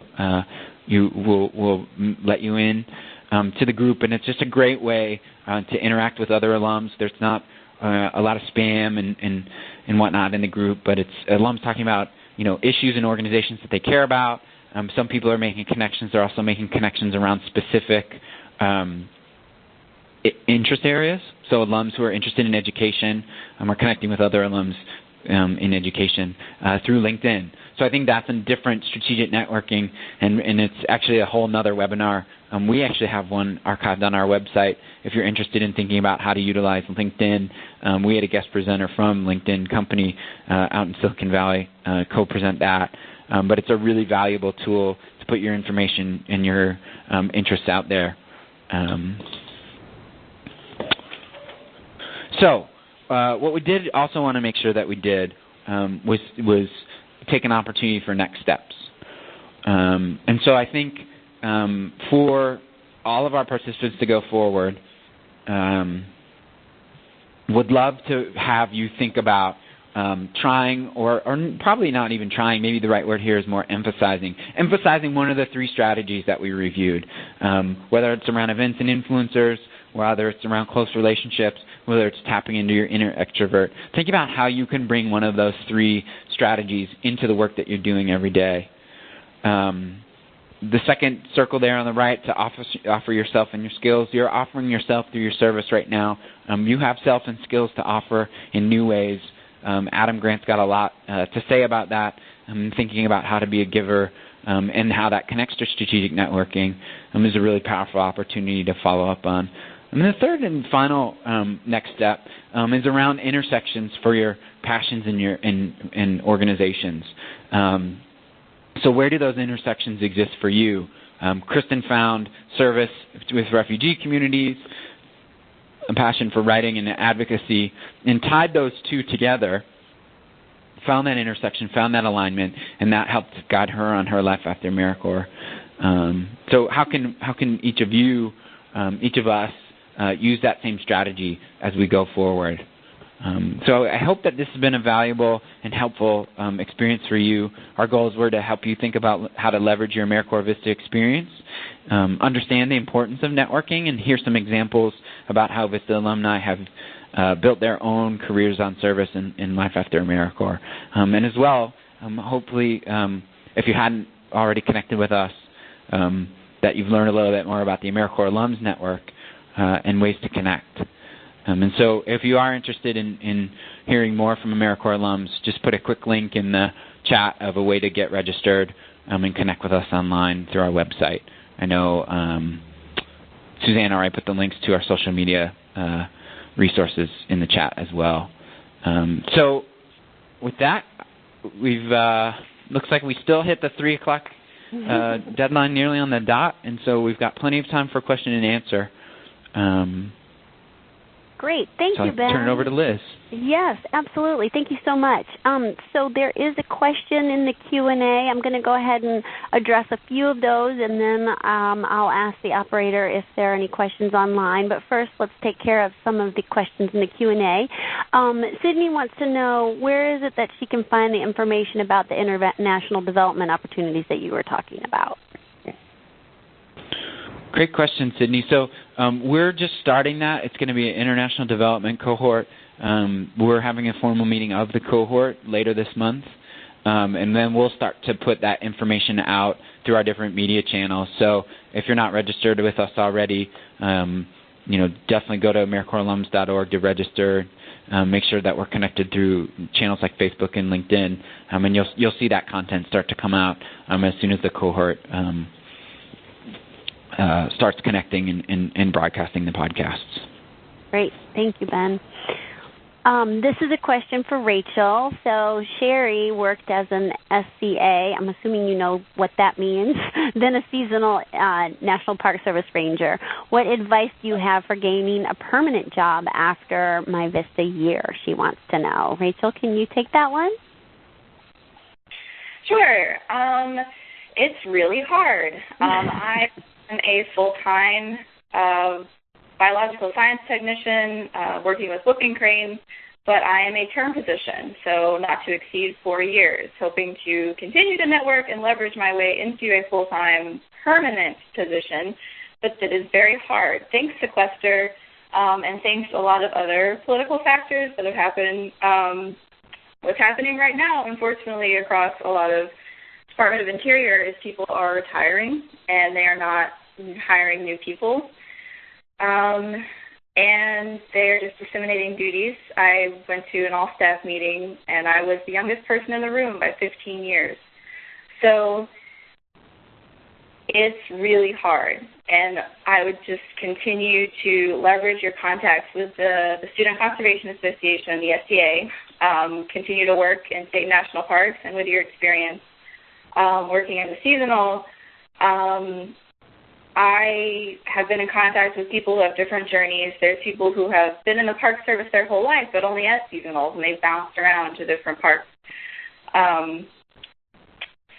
we'll let you in to the group, and it's just a great way to interact with other alums. There's not a lot of spam and whatnot in the group, but it's alums talking about issues and organizations that they care about. Some people are making connections. They're also making connections around specific interest areas. So alums who are interested in education are connecting with other alums in education through LinkedIn. So I think that's a different strategic networking, and it's actually a whole other webinar. We actually have one archived on our website if you're interested in thinking about how to utilize LinkedIn. We had a guest presenter from LinkedIn company out in Silicon Valley co-present that. But it's a really valuable tool to put your information and your interests out there. So what we did also want to make sure that we did was take an opportunity for next steps. And so I think for all of our participants to go forward, would love to have you think about trying or probably not even trying, maybe the right word here is more emphasizing one of the 3 strategies that we reviewed, whether it's around events and influencers, whether it's around close relationships, whether it's tapping into your inner extrovert. Think about how you can bring one of those 3 strategies into the work that you're doing every day. The second circle there on the right, to offer yourself and your skills. You're offering yourself through your service right now. You have self and skills to offer in new ways. Adam Grant's got a lot to say about that. Thinking about how to be a giver and how that connects to strategic networking is a really powerful opportunity to follow up on. And the third and final next step is around intersections for your passions in organizations. So where do those intersections exist for you? Kristin found service with refugee communities, a passion for writing and advocacy, and tied those 2 together, found that intersection, found that alignment, and that helped guide her on her life after AmeriCorps. So how can each of you, each of us, use that same strategy as we go forward? So I hope that this has been a valuable and helpful experience for you. Our goals were to help you think about how to leverage your AmeriCorps VISTA experience, understand the importance of networking, and hear some examples about how VISTA alumni have built their own careers on service in life after AmeriCorps. And as well, hopefully, if you hadn't already connected with us, that you've learned a little bit more about the AmeriCorps Alums Network and ways to connect. And so if you are interested in hearing more from AmeriCorps alums, just put a quick link in the chat of a way to get registered and connect with us online through our website. I know Suzanne already put the links to our social media resources in the chat as well. So with that, we've looks like we still hit the 3 o'clock deadline nearly on the dot, and so we've got plenty of time for question and answer. Great. Thank you, Ben. Turn it over to Liz. Yes, absolutely. Thank you so much. So there is a question in the Q&A. I'm going to go ahead and address a few of those, and then I'll ask the operator if there are any questions online. But first, let's take care of some of the questions in the Q&A. Sydney wants to know, where is it that she can find the information about the international development opportunities that you were talking about? Great question, Sydney. So we're just starting that. It's going to be an international development cohort. We're having a formal meeting of the cohort later this month, and then we'll start to put that information out through our different media channels. So if you're not registered with us already, definitely go to AmeriCorpsAlums.org to register. make sure that we're connected through channels like Facebook and LinkedIn, and you'll see that content start to come out as soon as the cohort starts connecting and broadcasting the podcasts. Great. Thank you, Ben. This is a question for Rachel. So Sherry worked as an SCA. I'm assuming you know what that means. Then a seasonal National Park Service ranger. What advice do you have for gaining a permanent job after my VISTA year? She wants to know. Rachel, can you take that one? Sure. It's really hard. I am a full-time biological science technician working with whooping cranes, but I am a term position, so not to exceed 4 years, hoping to continue to network and leverage my way into a full-time permanent position, but it is very hard. Thanks, sequester, and thanks to a lot of other political factors that have happened. What's happening right now, unfortunately, across a lot of Department of Interior is people are retiring, and they are not hiring new people. And they're just disseminating duties. I went to an all-staff meeting, and I was the youngest person in the room by 15 years. So it's really hard, and I would just continue to leverage your contacts with the Student Conservation Association, the SDA, continue to work in state and national parks, and with your experience working as a seasonal, I have been in contact with people who have different journeys. There's people who have been in the Park Service their whole life, but only as seasonals, and they've bounced around to different parks.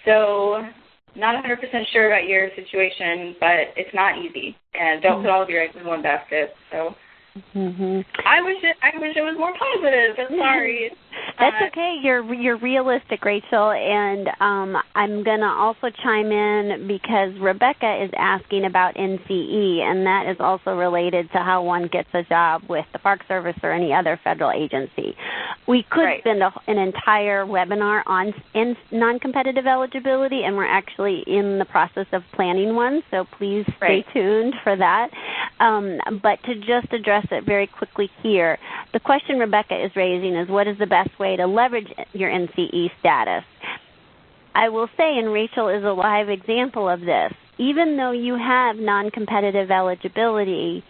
So not 100% sure about your situation, but it's not easy. And don't put all of your eggs in one basket. So I wish it was more positive. I'm sorry. That's okay. You're realistic, Rachel, and I'm going to also chime in because Rebecca is asking about NCE, and that is also related to how one gets a job with the Park Service or any other federal agency. We could spend an entire webinar on non-competitive eligibility, and we're actually in the process of planning one, so please stay tuned for that. But to just address it very quickly here, the question Rebecca is raising is what is the best way to leverage your NCE status? I will say, and Rachel is a live example of this, even though you have non-competitive eligibility,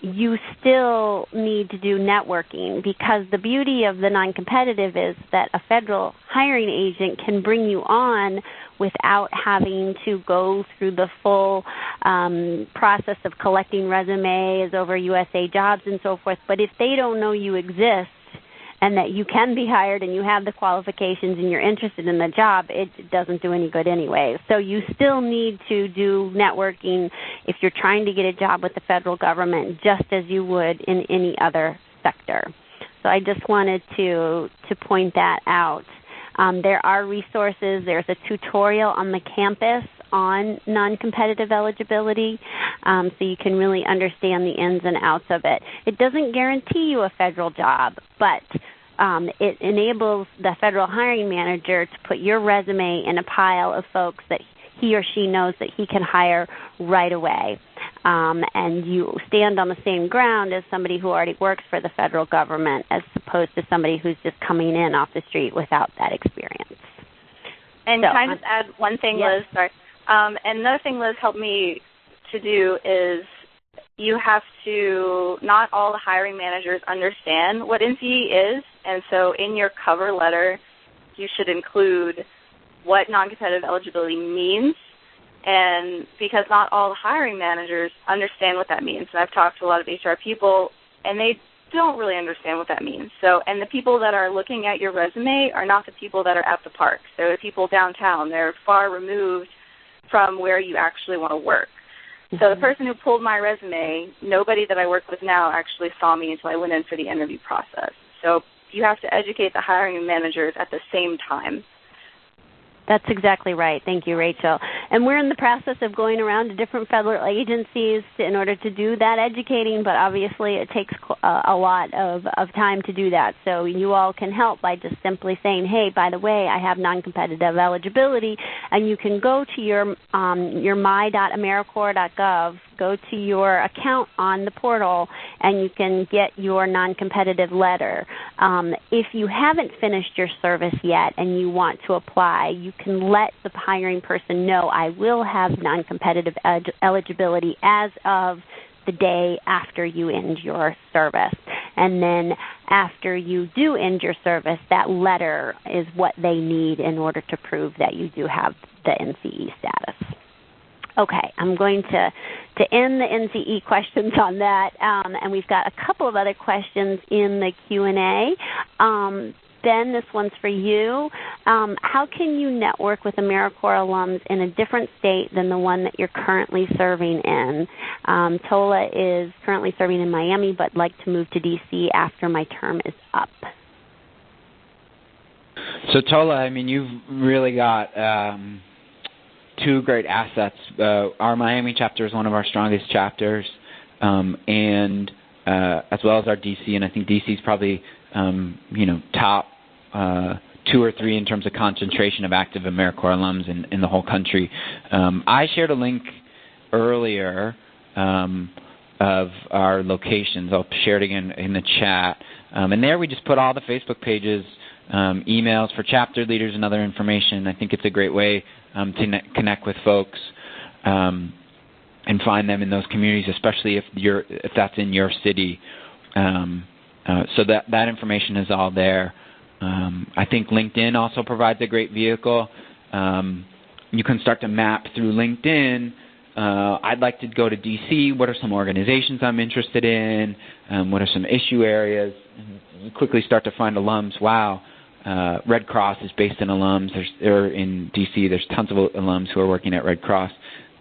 you still need to do networking because the beauty of the non-competitive is that a federal hiring agent can bring you on without having to go through the full process of collecting resumes over USA Jobs and so forth. But if they don't know you exist and that you can be hired and you have the qualifications and you're interested in the job, it doesn't do any good anyway. So you still need to do networking if you're trying to get a job with the federal government, just as you would in any other sector. So I just wanted to point that out. There are resources. There's a tutorial on the campus on non-competitive eligibility, so you can really understand the ins and outs of it. It doesn't guarantee you a federal job, but it enables the federal hiring manager to put your resume in a pile of folks that he or she knows that he can hire right away. And you stand on the same ground as somebody who already works for the federal government as opposed to somebody who's just coming in off the street without that experience. And can I just add one thing, Liz? Sorry. And another thing Liz helped me to do is you have to, not all the hiring managers understand what NCE is, and so in your cover letter you should include what non-competitive eligibility means, and because not all the hiring managers understand what that means. And I've talked to a lot of HR people, and they don't really understand what that means. So, and the people that are looking at your resume are not the people that are at the parks. They're the people downtown. They're far removed from where you actually want to work. So the person who pulled my resume, nobody that I work with now actually saw me until I went in for the interview process. So you have to educate the hiring managers at the same time. That's exactly right. Thank you, Rachel. And we're in the process of going around to different federal agencies in order to do that educating, but obviously it takes a lot of time to do that. So you all can help by just simply saying, hey, by the way, I have non-competitive eligibility, and you can go to your my.americorps.gov go to your account on the portal and you can get your non-competitive letter. If you haven't finished your service yet and you want to apply, you can let the hiring person know, I will have non-competitive eligibility as of the day after you end your service. And then after you do end your service, that letter is what they need in order to prove that you do have the NCE status. Okay, I'm going to end the NCE questions on that, and we've got a couple of other questions in the Q&A. Ben, this one's for you. How can you network with AmeriCorps alums in a different state than the one that you're currently serving in? Tola is currently serving in Miami, but like to move to D.C. after my term is up. So Tola, I mean, you've really got two great assets. Our Miami chapter is one of our strongest chapters, and as well as our D.C., and I think D.C. is probably top 2 or 3 in terms of concentration of active AmeriCorps alums in the whole country. I shared a link earlier of our locations. I'll share it again in the chat. And there we just put all the Facebook pages, emails for chapter leaders and other information. I think it's a great way to connect with folks and find them in those communities, especially if that's in your city. So that information is all there. I think LinkedIn also provides a great vehicle. You can start to map through LinkedIn. I'd like to go to D.C. What are some organizations I'm interested in? What are some issue areas? And you quickly start to find alums. Wow, Red Cross is based in Alums. Or in D.C. there's tons of alums who are working at Red Cross.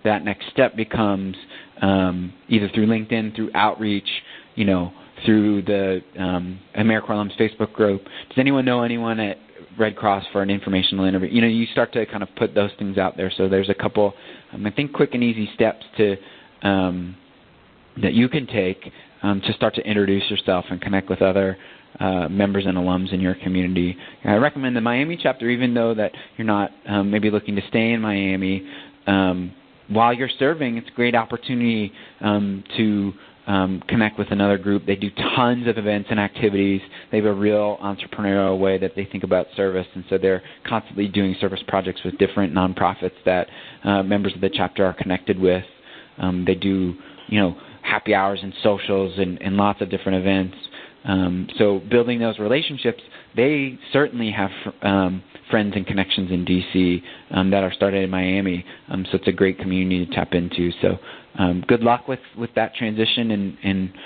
That next step becomes either through LinkedIn, through outreach, through the AmeriCorps Alums Facebook group. Does anyone know anyone at Red Cross for an informational interview? You start to kind of put those things out there. So there's a couple, I think, quick and easy steps to that you can take to start to introduce yourself and connect with other members and alums in your community. I recommend the Miami chapter, even though that you're not maybe looking to stay in Miami. While you're serving, it's a great opportunity to connect with another group. They do tons of events and activities. They have a real entrepreneurial way that they think about service, and so they're constantly doing service projects with different nonprofits that members of the chapter are connected with. They do, happy hours and socials and lots of different events. So building those relationships, they certainly have friends and connections in D.C. That are started in Miami. So it's a great community to tap into. So good luck with that transition. And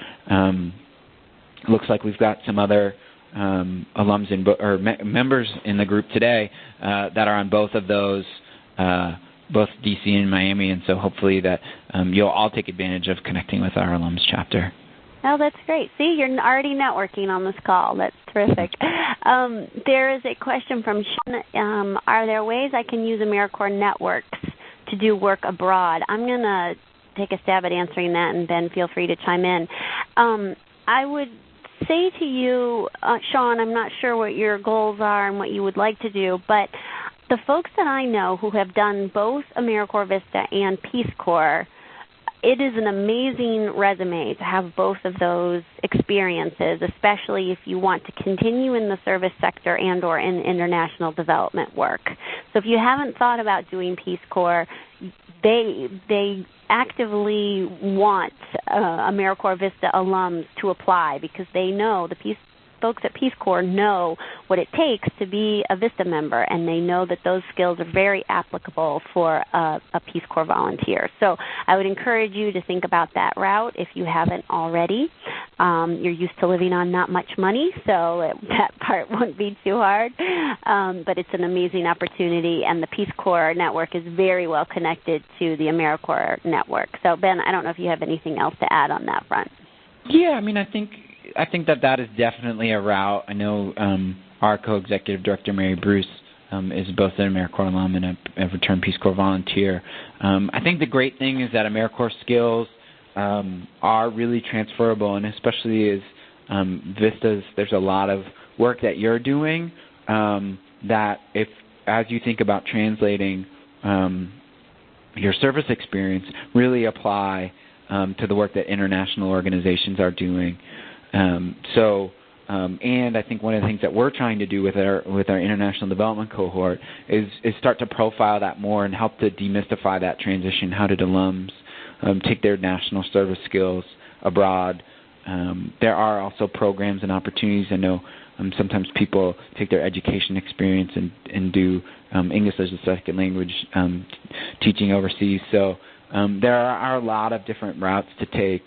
looks like we've got some other alums or members in the group today that are on both of those, both D.C. and Miami. And so hopefully that you'll all take advantage of connecting with our alums chapter. Oh, that's great. See, you're already networking on this call. That's terrific. There is a question from Sean. Are there ways I can use AmeriCorps networks to do work abroad? I'm going to take a stab at answering that, and Ben, feel free to chime in. I would say to you, Sean, I'm not sure what your goals are and what you would like to do, but the folks that I know who have done both AmeriCorps VISTA and Peace Corps, it is an amazing resume to have both of those experiences, especially if you want to continue in the service sector and or in international development work. So if you haven't thought about doing Peace Corps, they actively want AmeriCorps VISTA alums to apply because they know folks at Peace Corps know what it takes to be a VISTA member, and they know that those skills are very applicable for a Peace Corps volunteer. So I would encourage you to think about that route if you haven't already. You're used to living on not much money, so that part won't be too hard. But it's an amazing opportunity, and the Peace Corps network is very well connected to the AmeriCorps network. So, Ben, I don't know if you have anything else to add on that front. Yeah, I mean, I think that is definitely a route. I know our co-executive director, Mary Bruce, is both an AmeriCorps alum and a returned Peace Corps volunteer. I think the great thing is that AmeriCorps skills are really transferable, and especially as VISTAs, there's a lot of work that you're doing that as you think about translating your service experience, really apply to the work that international organizations are doing. And I think one of the things that we're trying to do with our international development cohort is start to profile that more and help to demystify that transition. How did alums take their national service skills abroad? There are also programs and opportunities. I know sometimes people take their education experience and do English as a second language teaching overseas. So there are a lot of different routes to take.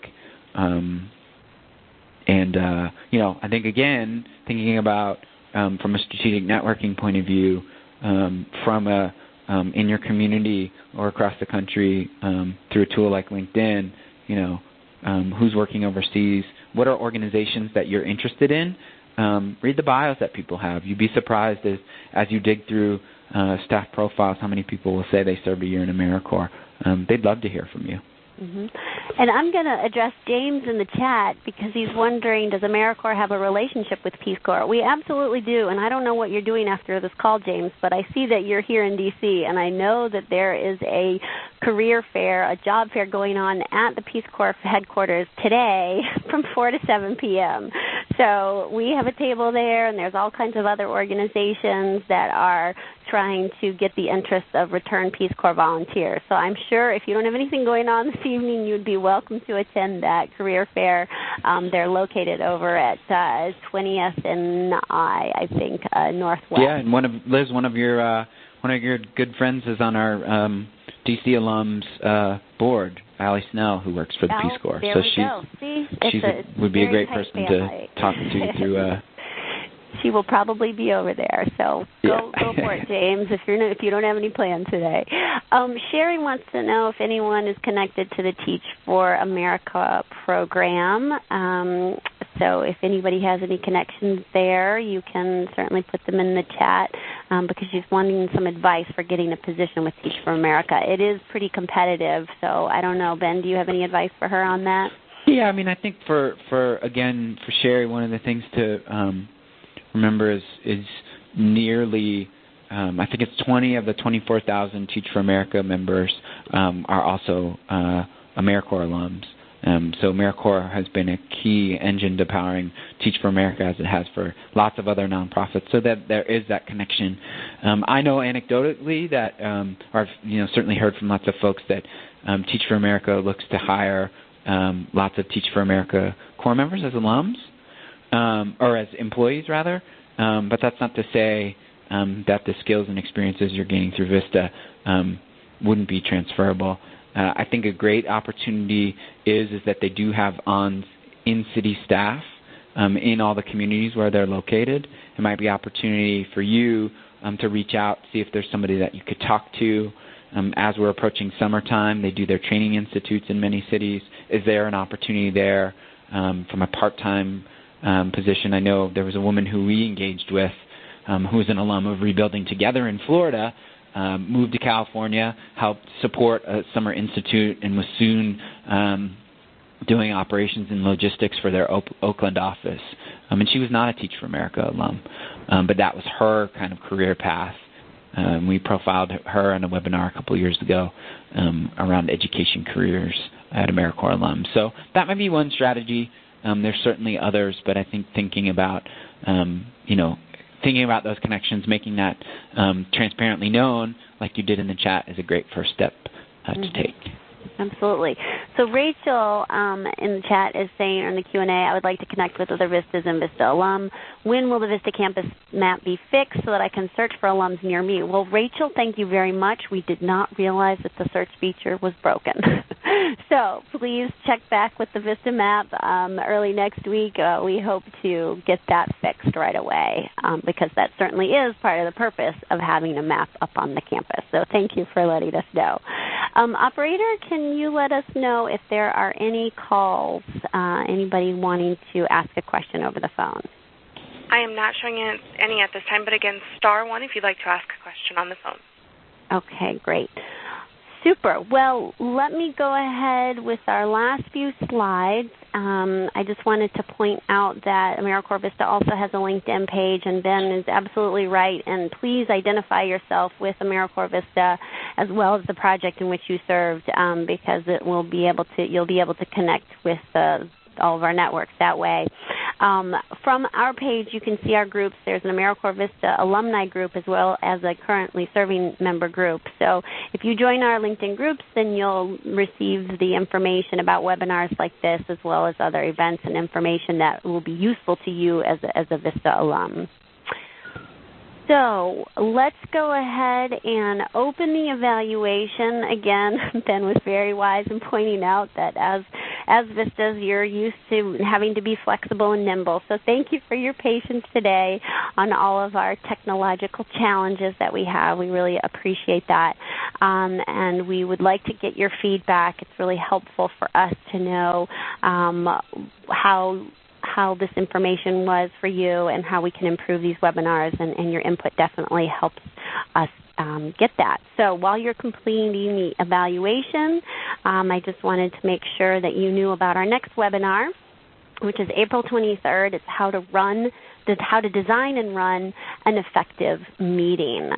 I think, again, thinking about from a strategic networking point of view, in your community or across the country through a tool like LinkedIn, who's working overseas, what are organizations that you're interested in? Read the bios that people have. You'd be surprised as you dig through staff profiles how many people will say they served a year in AmeriCorps. They'd love to hear from you. Mm-hmm. And I'm going to address James in the chat because he's wondering, does AmeriCorps have a relationship with Peace Corps? We absolutely do, and I don't know what you're doing after this call, James, but I see that you're here in D.C., and I know that there is a career fair, a job fair going on at the Peace Corps headquarters today from 4 to 7 p.m. So we have a table there, and there's all kinds of other organizations that are trying to get the interest of returned Peace Corps volunteers. So I'm sure if you don't have anything going on this evening, you'd be welcome to attend that career fair. They're located over at 20th and I think, Northwest. Yeah, and Liz, one of your good friends is on our DC Alums board, Allie Snell, who works for the Peace Corps. There so we go. See? She would be a great person to talk to through. She will probably be over there, so go for it, James, if you don't have any plans today. Sherry wants to know if anyone is connected to the Teach for America program. So if anybody has any connections there, you can certainly put them in the chat because she's wanting some advice for getting a position with Teach for America. It is pretty competitive, so I don't know. Ben, do you have any advice for her on that? Yeah, I mean, I think for Sherry, one of the things to remember is nearly, I think it's 20 of the 24,000 Teach for America members are also AmeriCorps alums. So AmeriCorps has been a key engine to powering Teach for America as it has for lots of other nonprofits, so that there is that connection. I know anecdotally that, or I've certainly heard from lots of folks that Teach for America looks to hire lots of Teach for America Corps members as alums. Or as employees, rather. But that's not to say that the skills and experiences you're gaining through VISTA wouldn't be transferable. I think a great opportunity is that they do have in-city staff in all the communities where they're located. It might be an opportunity for you to reach out, see if there's somebody that you could talk to. As we're approaching summertime, they do their training institutes in many cities. Is there an opportunity there from a part-time position? I know there was a woman who we engaged with who was an alum of Rebuilding Together in Florida, moved to California, helped support a summer institute, and was soon doing operations and logistics for their Oakland office. And she was not a Teach for America alum, but that was her kind of career path. We profiled her in a webinar a couple of years ago around education careers at AmeriCorps alums. So that might be one strategy. There's certainly others, but I think thinking about those connections, making that transparently known, like you did in the chat, is a great first step to take. Absolutely. So Rachel in the chat is saying, in the Q&A, I would like to connect with other VISTAs and VISTA alum. When will the VISTA campus map be fixed so that I can search for alums near me? Well, Rachel, thank you very much. We did not realize that the search feature was broken. So please check back with the VISTA map early next week. We hope to get that fixed right away because that certainly is part of the purpose of having a map up on the campus. So thank you for letting us know. Operator, can you let us know if there are any calls, anybody wanting to ask a question over the phone? I am not showing any at this time, but again, *1 if you'd like to ask a question on the phone. Okay, great. Super. Well, let me go ahead with our last few slides. I just wanted to point out that AmeriCorps VISTA also has a LinkedIn page, and Ben is absolutely right. And please identify yourself with AmeriCorps VISTA as well as the project in which you served, because you'll be able to connect with all of our networks that way. From our page, you can see our groups. There's an AmeriCorps VISTA alumni group as well as a currently serving member group. So if you join our LinkedIn groups, then you'll receive the information about webinars like this as well as other events and information that will be useful to you as a VISTA alum. So let's go ahead and open the evaluation. Again, Ben was very wise in pointing out that as VISTAs, you're used to having to be flexible and nimble. So thank you for your patience today on all of our technological challenges that we have. We really appreciate that. And we would like to get your feedback. It's really helpful for us to know how this information was for you and how we can improve these webinars, and your input definitely helps us get that. So while you're completing the evaluation, I just wanted to make sure that you knew about our next webinar, which is April 23rd. It's how to design and run an effective meeting.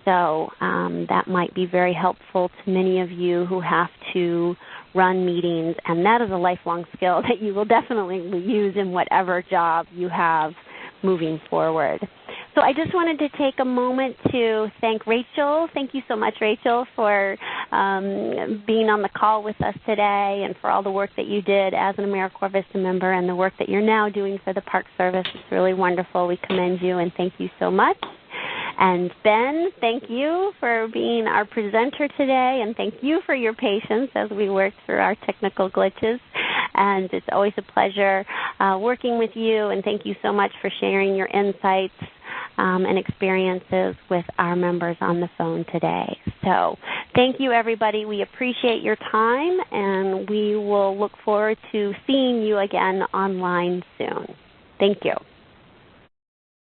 So that might be very helpful to many of you who have to run meetings, and that is a lifelong skill that you will definitely use in whatever job you have moving forward. So I just wanted to take a moment to thank Rachel. Thank you so much, Rachel, for being on the call with us today and for all the work that you did as an AmeriCorps VISTA member and the work that you're now doing for the Park Service. It's really wonderful. We commend you, and thank you so much. And Ben, thank you for being our presenter today, and thank you for your patience as we work through our technical glitches. And it's always a pleasure working with you, and thank you so much for sharing your insights and experiences with our members on the phone today. So thank you, everybody. We appreciate your time, and we will look forward to seeing you again online soon. Thank you.